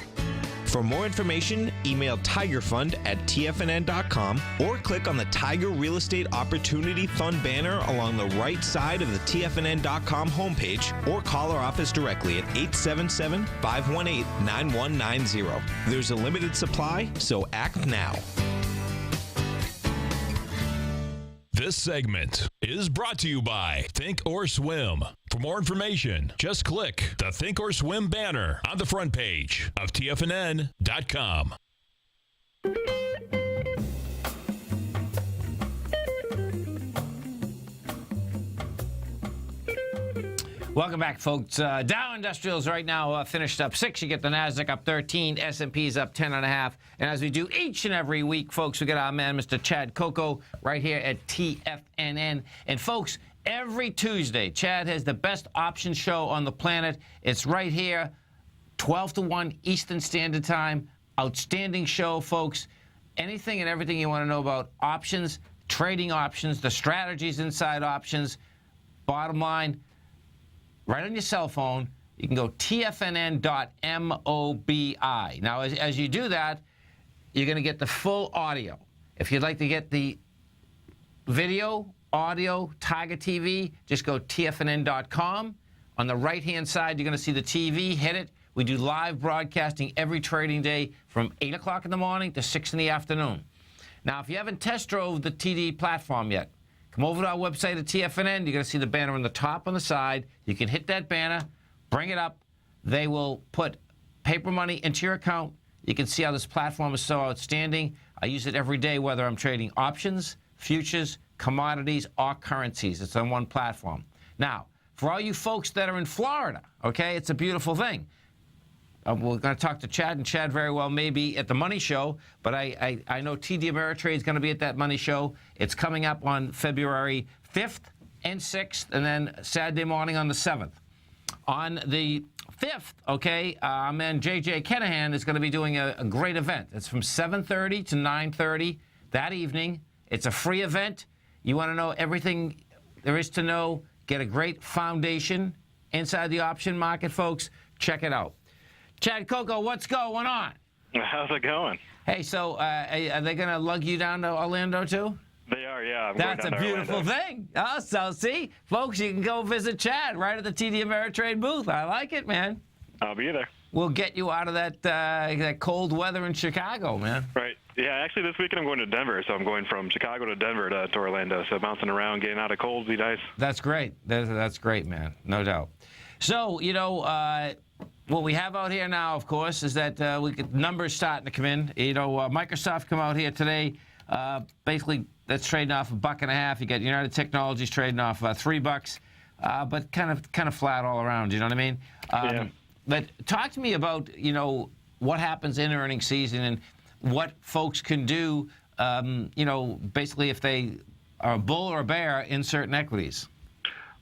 For more information, email tigerfund@tfnn.com or click on the Tiger Real Estate Opportunity Fund banner along the right side of the tfnn.com homepage, or call our office directly at 877-518-9190. There's a limited supply, so act now. This segment is brought to you by Think or Swim. For more information, just click the Think or Swim banner on the front page of TFNN.com. Welcome back, folks. Dow Industrials right now finished up 6. You get the Nasdaq up 13, S&P's up 10.5. And as we do each and every week, folks, we got our man, Mr. Chad Coco, right here at TFNN. And folks, every Tuesday, Chad has the best option show on the planet. It's right here, 12 to 1 Eastern Standard Time. Outstanding show, folks. Anything and everything you want to know about options, trading options, the strategies inside options. Bottom line, right on your cell phone, you can go tfnn.mobi. Now, as you do that, you're going to get the full audio. If you'd like to get the video, audio, Tiger TV, just go tfnn.com. On the right-hand side, you're going to see the TV. Hit it. We do live broadcasting every trading day from 8 o'clock in the morning to 6 in the afternoon. Now, if you haven't test drove the TD platform yet, come over to our website at TFNN. You're going to see the banner on the top on the side. You can hit that banner, bring it up. They will put paper money into your account. You can see how this platform is so outstanding. I use it every day, whether I'm trading options, futures, commodities, or currencies. It's on one platform. Now, for all you folks that are in Florida, okay, it's a beautiful thing. We're going to talk to Chad, and Chad very well may be at the Money Show, but I know TD Ameritrade is going to be at that Money Show. It's coming up on February 5th and 6th, and then Saturday morning on the 7th. On the 5th, okay, our man J.J. Kenahan is going to be doing a great event. It's from 7:30 to 9:30 that evening. It's a free event. You want to know everything there is to know, get a great foundation inside the option market, folks. Check it out. Chad Coco, what's going on? How's it going? Hey, so are they going to lug you down to Orlando, too? They are, yeah. That's a beautiful Orlando. thing. Oh, so see, folks, you can go visit Chad right at the TD Ameritrade booth. I like it, man. I'll be there. We'll get you out of that cold weather in Chicago, man. Right. Yeah, actually this weekend I'm going to Denver, so I'm going from Chicago to Denver to Orlando. So bouncing around, getting out of cold would be nice. That's great. That's great, man. No doubt. So, you know, what we have out here now, of course, is that numbers starting to come in. You know, Microsoft come out here today. Basically, that's trading off $1.50. You got United Technologies trading off $3, but kind of flat all around. You know what I mean? Yeah. But talk to me about, you know, what happens in earnings season and what folks can do, you know, basically if they are a bull or a bear in certain equities.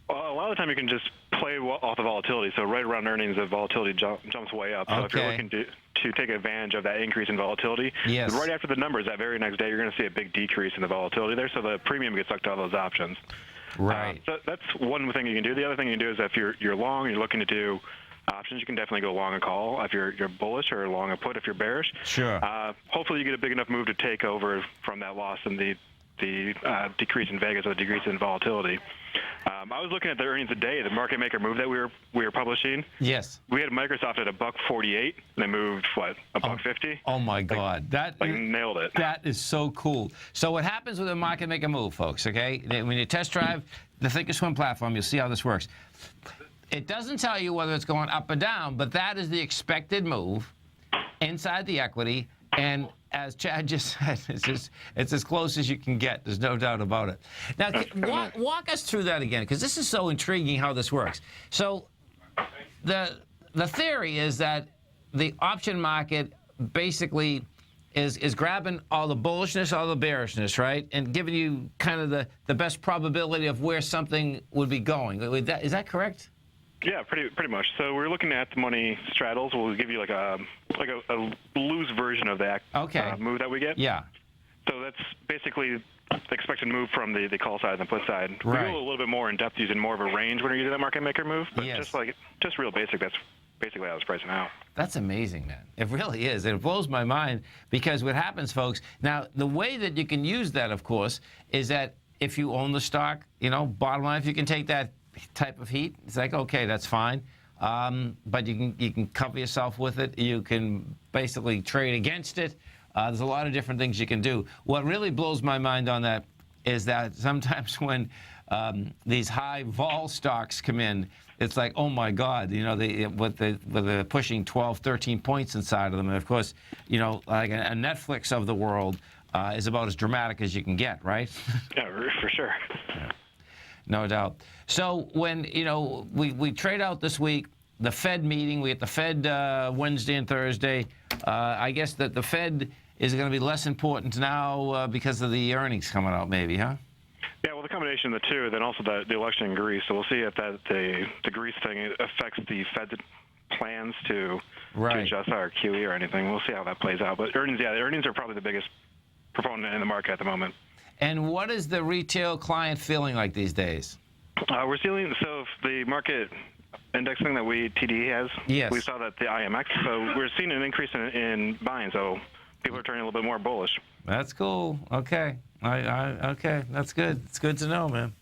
Well, a lot of the time you can just play off the volatility. So right around earnings, the volatility jumps way up. So if you're looking to take advantage of that increase in volatility, yes, right after the numbers, that very next day, you're going to see a big decrease in the volatility there. So the premium gets sucked out of those options. Right. So that's one thing you can do. The other thing you can do is if you're long and you're looking to do options, you can definitely go long a call if you're bullish, or long a put if you're bearish. Sure. Hopefully you get a big enough move to take over from that loss in the decrease in Vegas or the decrease in volatility. I was looking at the earnings today, the market maker move that we were publishing. Yes. We had Microsoft at $1.48, and they moved $1.50. Oh my God, that nailed it. That is so cool. So what happens with a market maker move, folks? Okay, when you test drive the Thinkorswim platform, you'll see how this works. It doesn't tell you whether it's going up or down, but that is the expected move inside the equity. And as Chad just said, it's as close as you can get. There's no doubt about it. Now, walk us through that again, because this is so intriguing how this works. So the theory is that the option market basically is grabbing all the bullishness, all the bearishness, right, and giving you kind of the best probability of where something would be going. Is that correct? Yeah, pretty much. So we're looking at the money straddles. We'll give you like a loose version of that move that we get. Yeah. So that's basically the expected move from the call side and the put side. Right. We go a little bit more in depth using more of a range when you're using that market maker move. But yes, just real basic. That's basically how it's pricing out. That's amazing, man. It really is. It blows my mind, because what happens, folks, now the way that you can use that, of course, is that if you own the stock, you know, bottom line, if you can take that type of heat, it's like, okay, that's fine. But you can cover yourself with it. You can basically trade against it. There's a lot of different things you can do. What really blows my mind on that is that sometimes when these high vol stocks come in, it's like, oh my God, you know, they're pushing 12, 13 points inside of them. And of course, you know, like a Netflix of the world is about as dramatic as you can get, right? Yeah, for sure. Yeah. No doubt. So when, you know, we trade out this week, the Fed meeting, we get the Fed Wednesday and Thursday. I guess that the Fed is going to be less important now because of the earnings coming out, maybe, huh? Yeah, well, the combination of the two, then also the election in Greece. So we'll see if the Greece thing affects the Fed's plans to adjust our QE or anything. We'll see how that plays out. But the earnings are probably the biggest proponent in the market at the moment. And what is the retail client feeling like these days? We're seeing, so if the market index thing that TD has, yes, we saw that the IMX, so we're seeing an increase in buying, so people are turning a little bit more bullish. That's cool. Okay. Okay, that's good. It's good to know, man.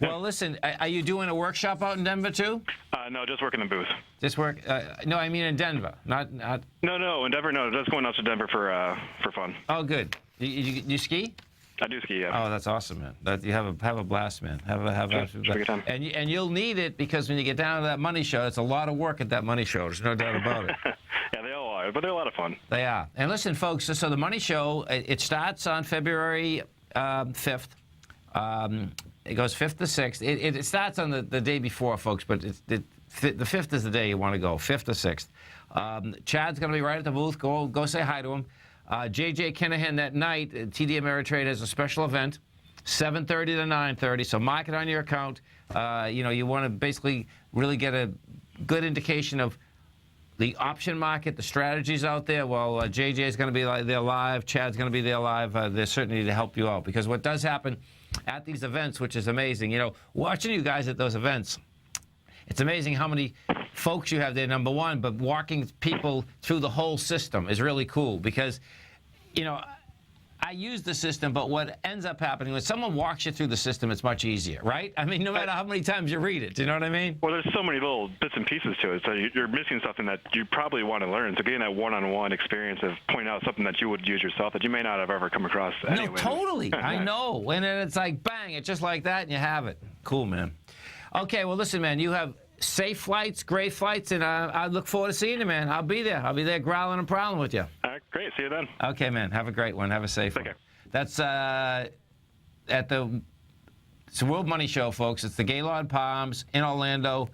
Well, listen, are you doing a workshop out in Denver too? No, just working the booth. Just work? No, I mean in Denver, not. No, in Denver. No, just going out to Denver for fun. Oh, good. You ski? I do ski, yeah. Oh, that's awesome, man. You have a blast, man. Have a good time. And you'll need it, because when you get down to that money show, it's a lot of work at that money show. There's no doubt about it. Yeah, they all are, but they're a lot of fun. They are. And listen, folks, so the money show, it starts on February 5th. It goes 5th to 6th. It starts on the day before, folks, but the 5th is the day you want to go, 5th to 6th. Chad's going to be right at the booth. Go say hi to him. JJ Kinahan that night, TD Ameritrade has a special event, 7:30 to 9:30. So mark it on your account. You want to basically really get a good indication of the option market, the strategies out there. Well, JJ is going to be there live. Chad's going to be there live. They're certainly to help you out, because what does happen at these events, which is amazing, watching you guys at those events, it's amazing how many folks you have there, number one, but walking people through the whole system is really cool, because, I use the system, but what ends up happening when someone walks you through the system, it's much easier, right? I mean, no matter how many times you read it, do you know what I mean? Well, there's so many little bits and pieces to it, so you're missing something that you probably want to learn. So getting that one-on-one experience of pointing out something that you would use yourself that you may not have ever come across anyway. No, totally. I know. And then it's like, bang, it's just like that, and you have it. Cool, man. Okay, well, listen, man, you have safe flights, great flights, and I look forward to seeing you, man. I'll be there. I'll be there growling and prowling with you. All right, great. See you then. Okay, man. Have a great one. Have a safe one. That's it's a World Money Show, folks. It's the Gaylord Palms in Orlando,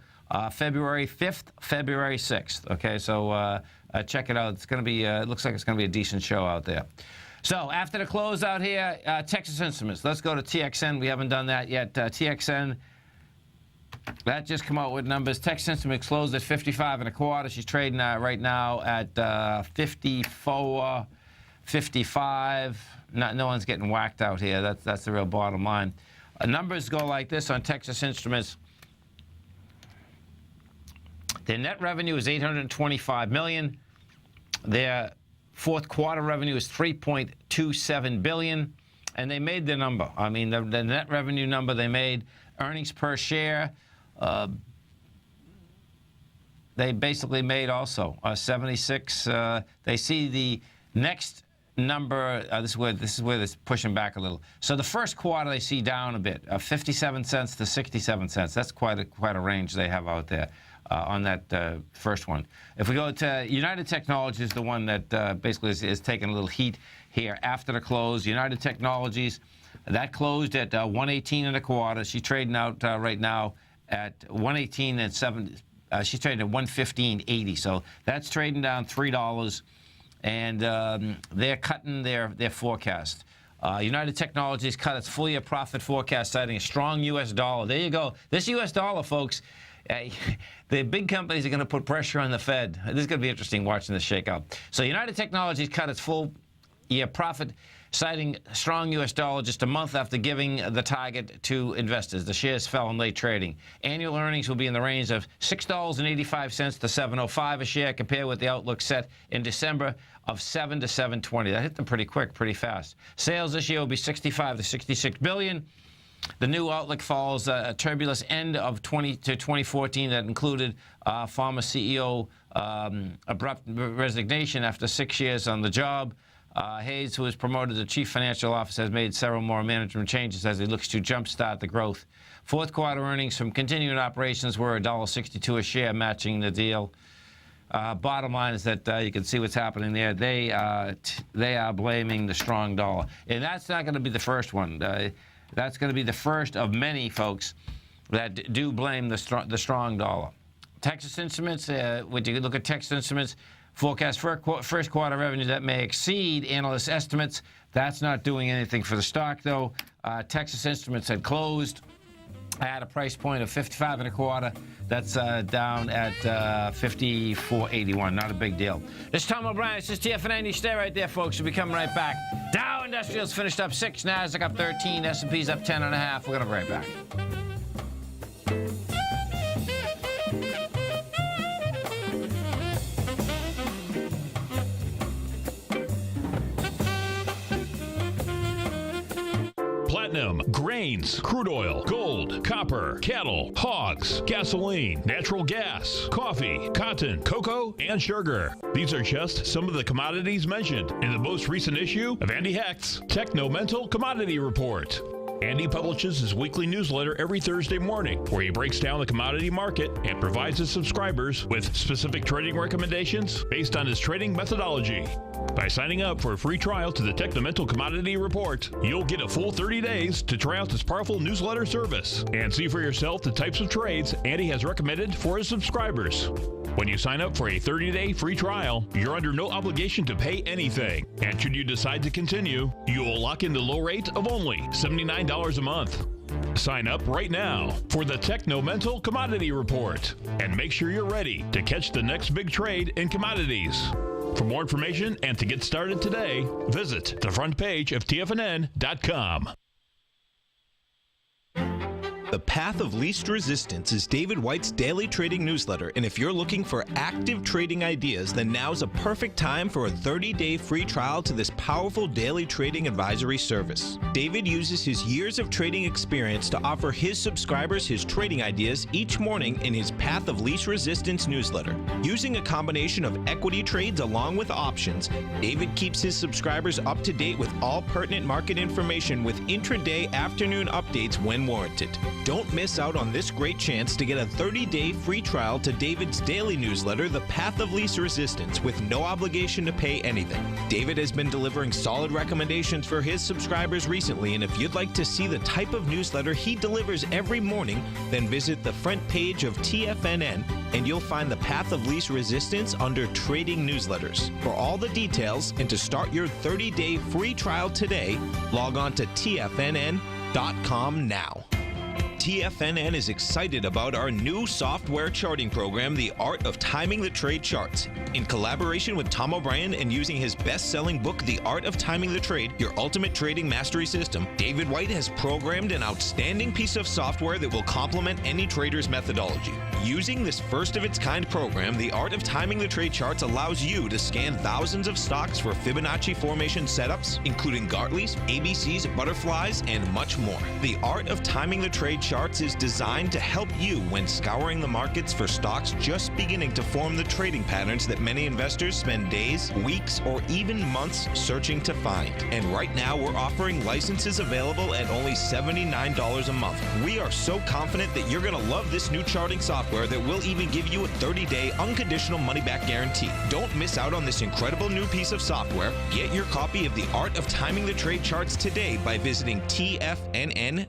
February 5th, February 6th. Okay, so check it out. It's going to be, it looks like it's going to be a decent show out there. So after the close out here, Texas Instruments. Let's go to TXN. We haven't done that yet. TXN, that just come out with numbers. Texas Instruments closed at 55 1/4. She's trading right now at 54, 55. No one's getting whacked out here. That's the real bottom line. Numbers go like this on Texas Instruments. Their net revenue is $825 million. Their fourth quarter revenue is $3.27 billion, and they made their number. I mean, the net revenue number they made. Earnings per share, they basically made also 76. They see the next number. This is where it's pushing back a little. So the first quarter they see down a bit, 57 cents to 67 cents. That's quite a range they have out there on that first one. If we go to United Technologies, the one that basically is taking a little heat here after the close. United Technologies, that closed at 118 1/4. She's trading out right now at 118 7. She's trading at 115.80. So that's trading down $3. And they're cutting their forecast. United Technologies cut its full-year profit forecast, citing a strong U.S. dollar. There you go. This U.S. dollar, folks, the big companies are going to put pressure on the Fed. This is going to be interesting watching this shake out. So United Technologies cut its full-year profit, citing a strong U.S. dollar just a month after giving the target to investors. The shares fell in late trading. Annual earnings will be in the range of $6.85 to $7.05 a share, compared with the outlook set in December of $7 to $7.20. That hit them pretty quick, pretty fast. Sales this year will be $65 to $66 billion. The new outlook follows a turbulent end of 2014 that included former CEO abrupt resignation after 6 years on the job. Hayes, who was promoted to Chief Financial Officer, has made several more management changes as he looks to jumpstart the growth. Fourth quarter earnings from continuing operations were $1.62 a share, matching the deal. Bottom line is that you can see what's happening there. They are blaming the strong dollar. And that's not going to be the first one. That's going to be the first of many, folks, that do blame the strong dollar. Texas Instruments, when you look at Texas Instruments, forecast for first quarter revenue that may exceed analyst estimates. That's not doing anything for the stock, though. Texas Instruments had closed at a price point of 55 1/4. That's down at 54.81. Not a big deal. This is Tom O'Brien. This is TFNN. You stay right there, folks. We'll be coming right back. Dow Industrials finished up 6. Nasdaq up 13. S&P's up 10.5. We're going to be right back. Platinum, grains, crude oil, gold, copper, cattle, hogs, gasoline, natural gas, coffee, cotton, cocoa, and sugar. These are just some of the commodities mentioned in the most recent issue of Andy Hecht's Techno-Mental Commodity Report. Andy publishes his weekly newsletter every Thursday morning, where he breaks down the commodity market and provides his subscribers with specific trading recommendations based on his trading methodology. By signing up for a free trial to the Technomental Commodity Report, you'll get a full 30 days to try out this powerful newsletter service and see for yourself the types of trades Andy has recommended for his subscribers. When you sign up for a 30-day free trial, you're under no obligation to pay anything. And should you decide to continue, you will lock in the low rate of only $79 a month. Sign up right now for the Technomental Commodity Report and make sure you're ready to catch the next big trade in commodities. For more information and to get started today, visit the front page of TFNN.com. The Path of Least Resistance is David White's daily trading newsletter, and if you're looking for active trading ideas, then now's a perfect time for a 30-day free trial to this powerful daily trading advisory service. David uses his years of trading experience to offer his subscribers his trading ideas each morning in his Path of Least Resistance newsletter. Using a combination of equity trades along with options, David keeps his subscribers up to date with all pertinent market information with intraday afternoon updates when warranted. Don't miss out on this great chance to get a 30-day free trial to David's daily newsletter, The Path of Least Resistance, with no obligation to pay anything. David has been delivering solid recommendations for his subscribers recently, and if you'd like to see the type of newsletter he delivers every morning, then visit the front page of TFNN, and you'll find The Path of Least Resistance under Trading Newsletters. For all the details and to start your 30-day free trial today, log on to TFNN.com now. TFNN is excited about our new software charting program, The Art of Timing the Trade Charts. In collaboration with Tom O'Brien and using his best-selling book, The Art of Timing the Trade, Your Ultimate Trading Mastery System, David White has programmed an outstanding piece of software that will complement any trader's methodology. Using this first-of-its-kind program, The Art of Timing the Trade Charts allows you to scan thousands of stocks for Fibonacci formation setups, including Gartleys, ABCs, butterflies, and much more. The Art of Timing the Trade Charts is designed to help you when scouring the markets for stocks just beginning to form the trading patterns that many investors spend days, weeks, or even months searching to find. And right now, we're offering licenses available at only $79 a month. We are so confident that you're going to love this new charting software that will even give you a 30-day unconditional money-back guarantee. Don't miss out on this incredible new piece of software. Get your copy of The Art of Timing the Trade Charts today by visiting TFNN.com.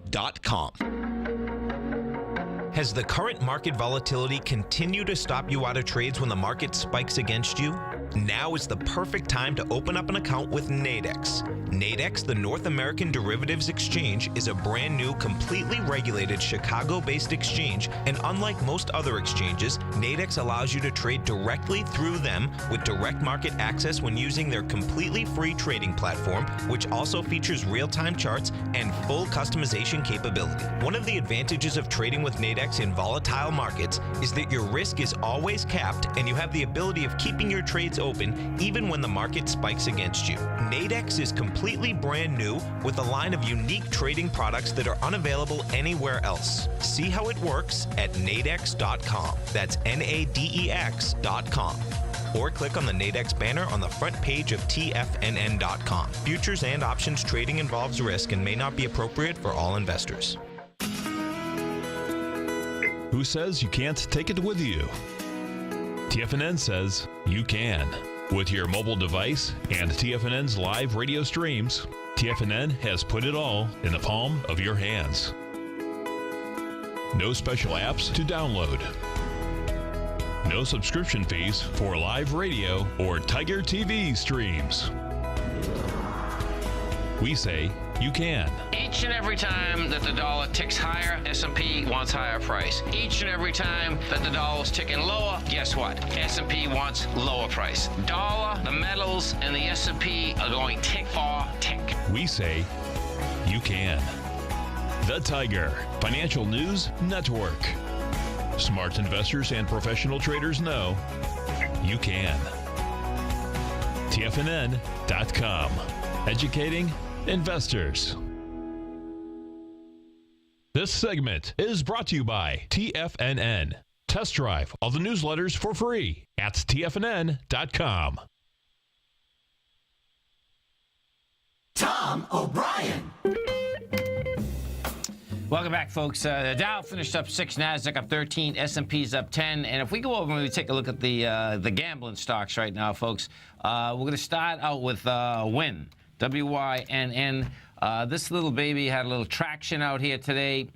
Has the current market volatility continued to stop you out of trades when the market spikes against you? Now is the perfect time to open up an account with Nadex. Nadex, the North American Derivatives Exchange, is a brand new, completely regulated Chicago-based exchange, and unlike most other exchanges, Nadex allows you to trade directly through them with direct market access when using their completely free trading platform, which also features real-time charts and full customization capability. One of the advantages of trading with Nadex in volatile markets is that your risk is always capped, and you have the ability of keeping your trades open even when the market spikes against you. Nadex is completely brand new with a line of unique trading products that are unavailable anywhere else. See how it works at nadex.com. That's NADEX.com. Or click on the Nadex banner on the front page of TFNN.com. Futures and options trading involves risk and may not be appropriate for all investors. Who says you can't take it with you? TFNN says you can. With your mobile device and TFNN's live radio streams, TFNN has put it all in the palm of your hands. No special apps to download. No subscription fees for live radio or Tiger TV streams. We say you can. Each and every time that the dollar ticks higher, S&P wants higher price. Each and every time that the dollar is ticking lower, guess what? S&P wants lower price. Dollar, the metals, and the S&P are going tick for tick. We say you can. The Tiger Financial News Network. Smart investors and professional traders know you can. TFNN.com. Educating investors. This segment is brought to you by TFNN. Test drive all the newsletters for free at TFNN.com. Tom O'Brien. Welcome back, folks. The Dow finished up 6, NASDAQ up 13, S&P's up 10. And if we go over and we take a look at the gambling stocks right now, folks, we're going to start out with WYNN, W-Y-N-N. This little baby had a little traction out here today.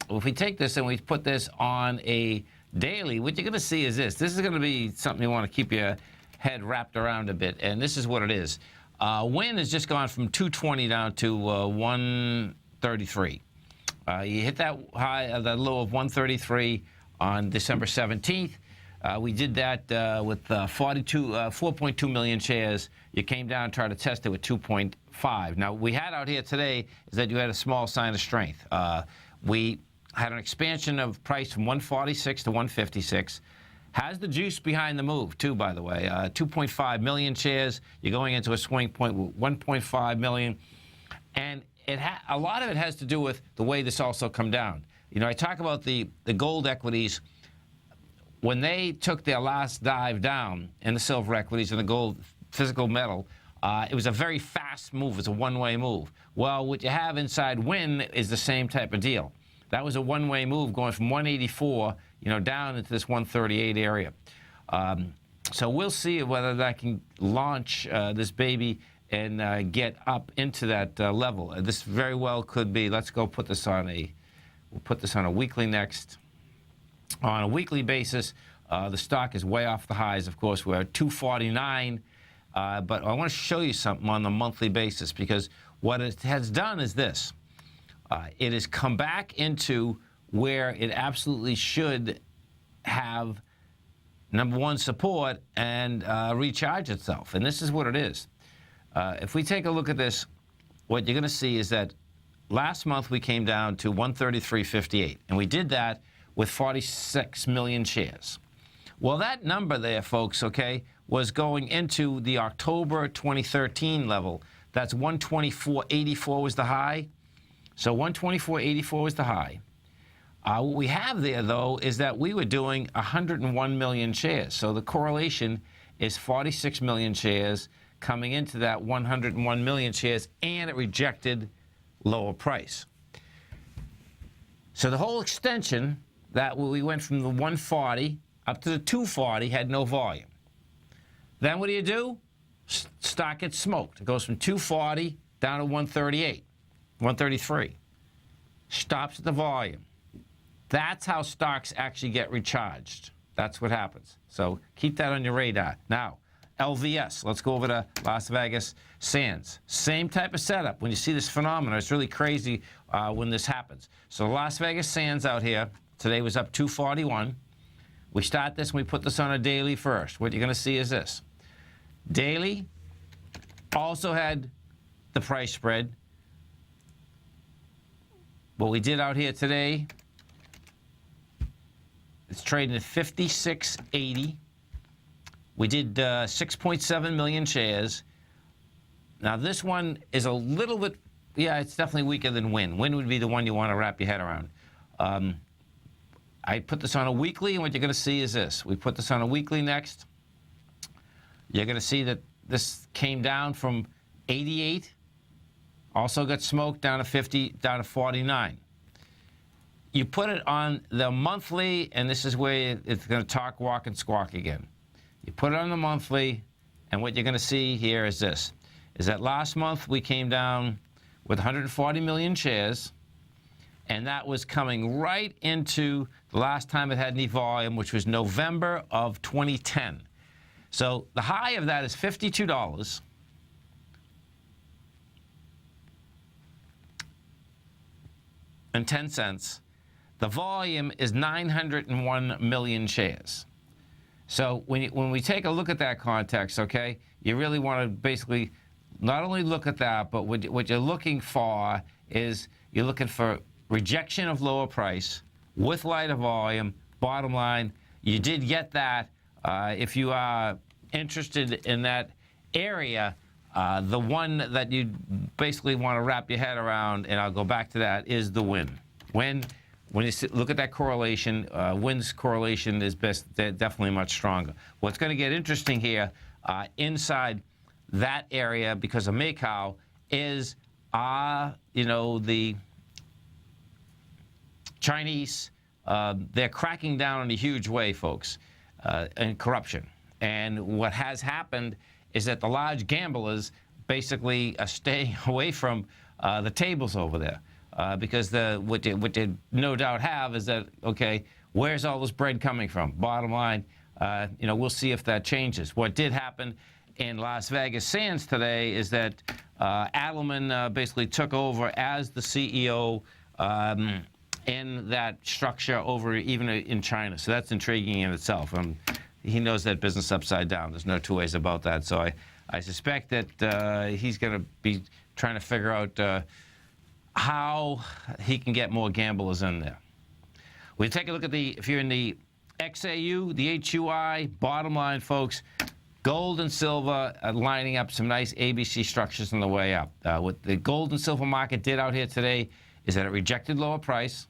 If we take this and we put this on a daily, what you're going to see is this. This is going to be something you want to keep your head wrapped around a bit, and this is what it is. WYNN has just gone from 220 down to 133. You hit that high, that low of 133 on December 17th. We did that with 4.2 million shares. You came down and tried to test it with 2.5. Now, we had out here today is that you had a small sign of strength. We had an expansion of price from 146 to 156. Has the juice behind the move, too, by the way. 2.5 million shares. You're going into a swing point with 1.5 million. And a lot of it has to do with the way this also come down. You know, I talk about the gold equities. When they took their last dive down in the silver equities and the gold physical metal, it was a very fast move. It's a one-way move. Well, what you have inside WYNN is the same type of deal. That was a one-way move going from 184, down into this 138 area. So we'll see whether that can launch this baby and get up into that level. This very well could be. Let's go put this on we'll put this on a weekly next. On a weekly basis, the stock is way off the highs. Of course, we're at 249. But I want to show you something on the monthly basis, because what it has done is this. It has come back into where it absolutely should have, number one, support and recharge itself. And this is what it is. If we take a look at this, what you're going to see is that last month we came down to 133.58, and we did that with 46 million shares. Well, that number there, folks, okay, was going into the October 2013 level. That's 124.84 was the high. So 124.84 was the high. What we have there, though, is that we were doing 101 million shares. So the correlation is 46 million shares coming into that 101 million shares, and it rejected lower price. So the whole extension, that we went from the 140 up to the 240, had no volume. Then what do? Stock gets smoked. It goes from 240 down to 138, 133. Stops at the volume. That's how stocks actually get recharged. That's what happens. So keep that on your radar. Now, LVS. Let's go over to Las Vegas Sands. Same type of setup. When you see this phenomenon, it's really crazy when this happens. So Las Vegas Sands out here today was up 241. We start this and we put this on a daily first. What you're going to see is this. Daily also had the price spread. What we did out here today, it's trading at 56.80. We did 6.7 million shares. Now, this one is a little bit, it's definitely weaker than WYNN. WYNN would be the one you want to wrap your head around. I put this on a weekly, and what you're going to see is this. We put this on a weekly next. You're going to see that this came down from 88, also got smoked down to 50, down to 49. You put it on the monthly, and this is where it's going to talk, walk, and squawk again. You put it on the monthly, and what you're going to see here is this, is that last month we came down with 140 million shares, and that was coming right into the last time it had any volume, which was November of 2010. So the high of that is $52. And 10 cents. The volume is 901 million shares. So when we take a look at that context, okay, you really want to basically not only look at that, but what you're looking for is you're looking for rejection of lower price with lighter volume. Bottom line, you did get that. If you are interested in that area, the one that you basically want to wrap your head around, and I'll go back to that, is the WYNN. When you look at that correlation, WYNN's correlation is definitely much stronger. What's going to get interesting here inside that area, because of Macau, is the Chinese. They're cracking down in a huge way, folks, in corruption. And what has happened is that the large gamblers basically are staying away from the tables over there. Because what they no doubt have is that, okay, where's all this bread coming from? Bottom line, we'll see if that changes. What did happen in Las Vegas Sands today is that Adelman basically took over as the CEO in that structure over even in China. So that's intriguing in itself. He knows that business upside down. There's no two ways about that. So I suspect that he's going to be trying to figure out how he can get more gamblers in there. We take a look at if you're in the XAU, the HUI, bottom line, folks, gold and silver are lining up some nice ABC structures on the way up. What the gold and silver market did out here today is that it rejected lower price,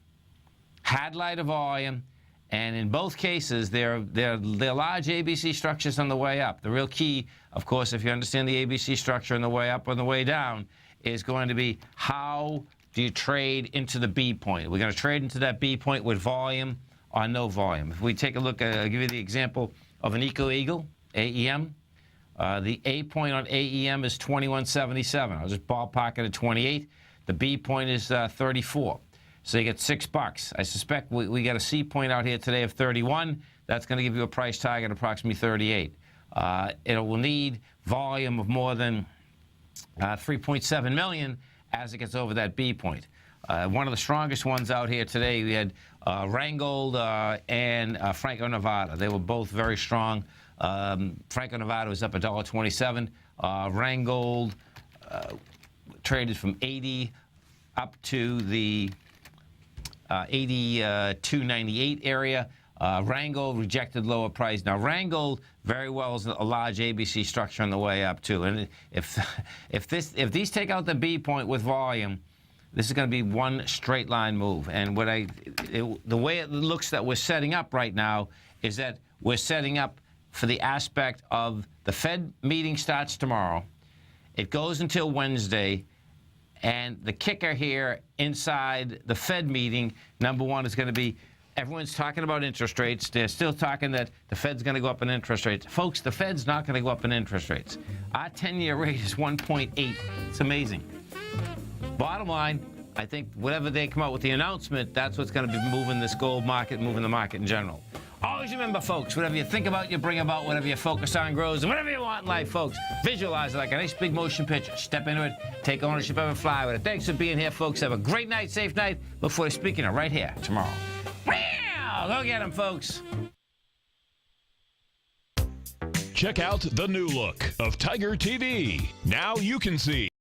had lighter volume, and in both cases, they're large ABC structures on the way up. The real key, of course, if you understand the ABC structure on the way up or on the way down, is going to be how do you trade into the B point? We're going to trade into that B point with volume or no volume. If we take a look, I'll give you the example of an Eco Eagle, AEM. The A point on AEM is 21.77. I'll just ballpark it at 28. The B point is 34. So you get $6. I suspect we got a C point out here today of 31. That's going to give you a price target of approximately 38. It will need volume of more than 3.7 million as it gets over that B point. One of the strongest ones out here today, we had Rheingold and Franco-Nevada. They were both very strong. Franco-Nevada was up $1.27. Rheingold traded from 80 up to the 82.98 area. Rheingold rejected lower price. Now, Rheingold very well is a large ABC structure on the way up, too. And if these take out the B point with volume, this is going to be one straight line move. And the way it looks that we're setting up right now is that we're setting up for the aspect of the Fed meeting starts tomorrow. It goes until Wednesday. And the kicker here inside the Fed meeting, number one, is going to be everyone's talking about interest rates. They're still talking that the Fed's going to go up in interest rates. Folks, the Fed's not going to go up in interest rates. Our 10-year rate is 1.8. It's amazing. Bottom line, I think whatever they come out with the announcement, that's what's going to be moving this gold market, moving the market in general. Always remember, folks, whatever you think about, you bring about. Whatever you focus on grows. And whatever you want in life, folks, visualize it like a nice big motion picture. Step into it, take ownership of it, fly with it. Thanks for being here, folks. Have a great night, safe night. Look forward to speaking to you right here tomorrow. Go get them, folks. Check out the new look of Tiger TV. Now you can see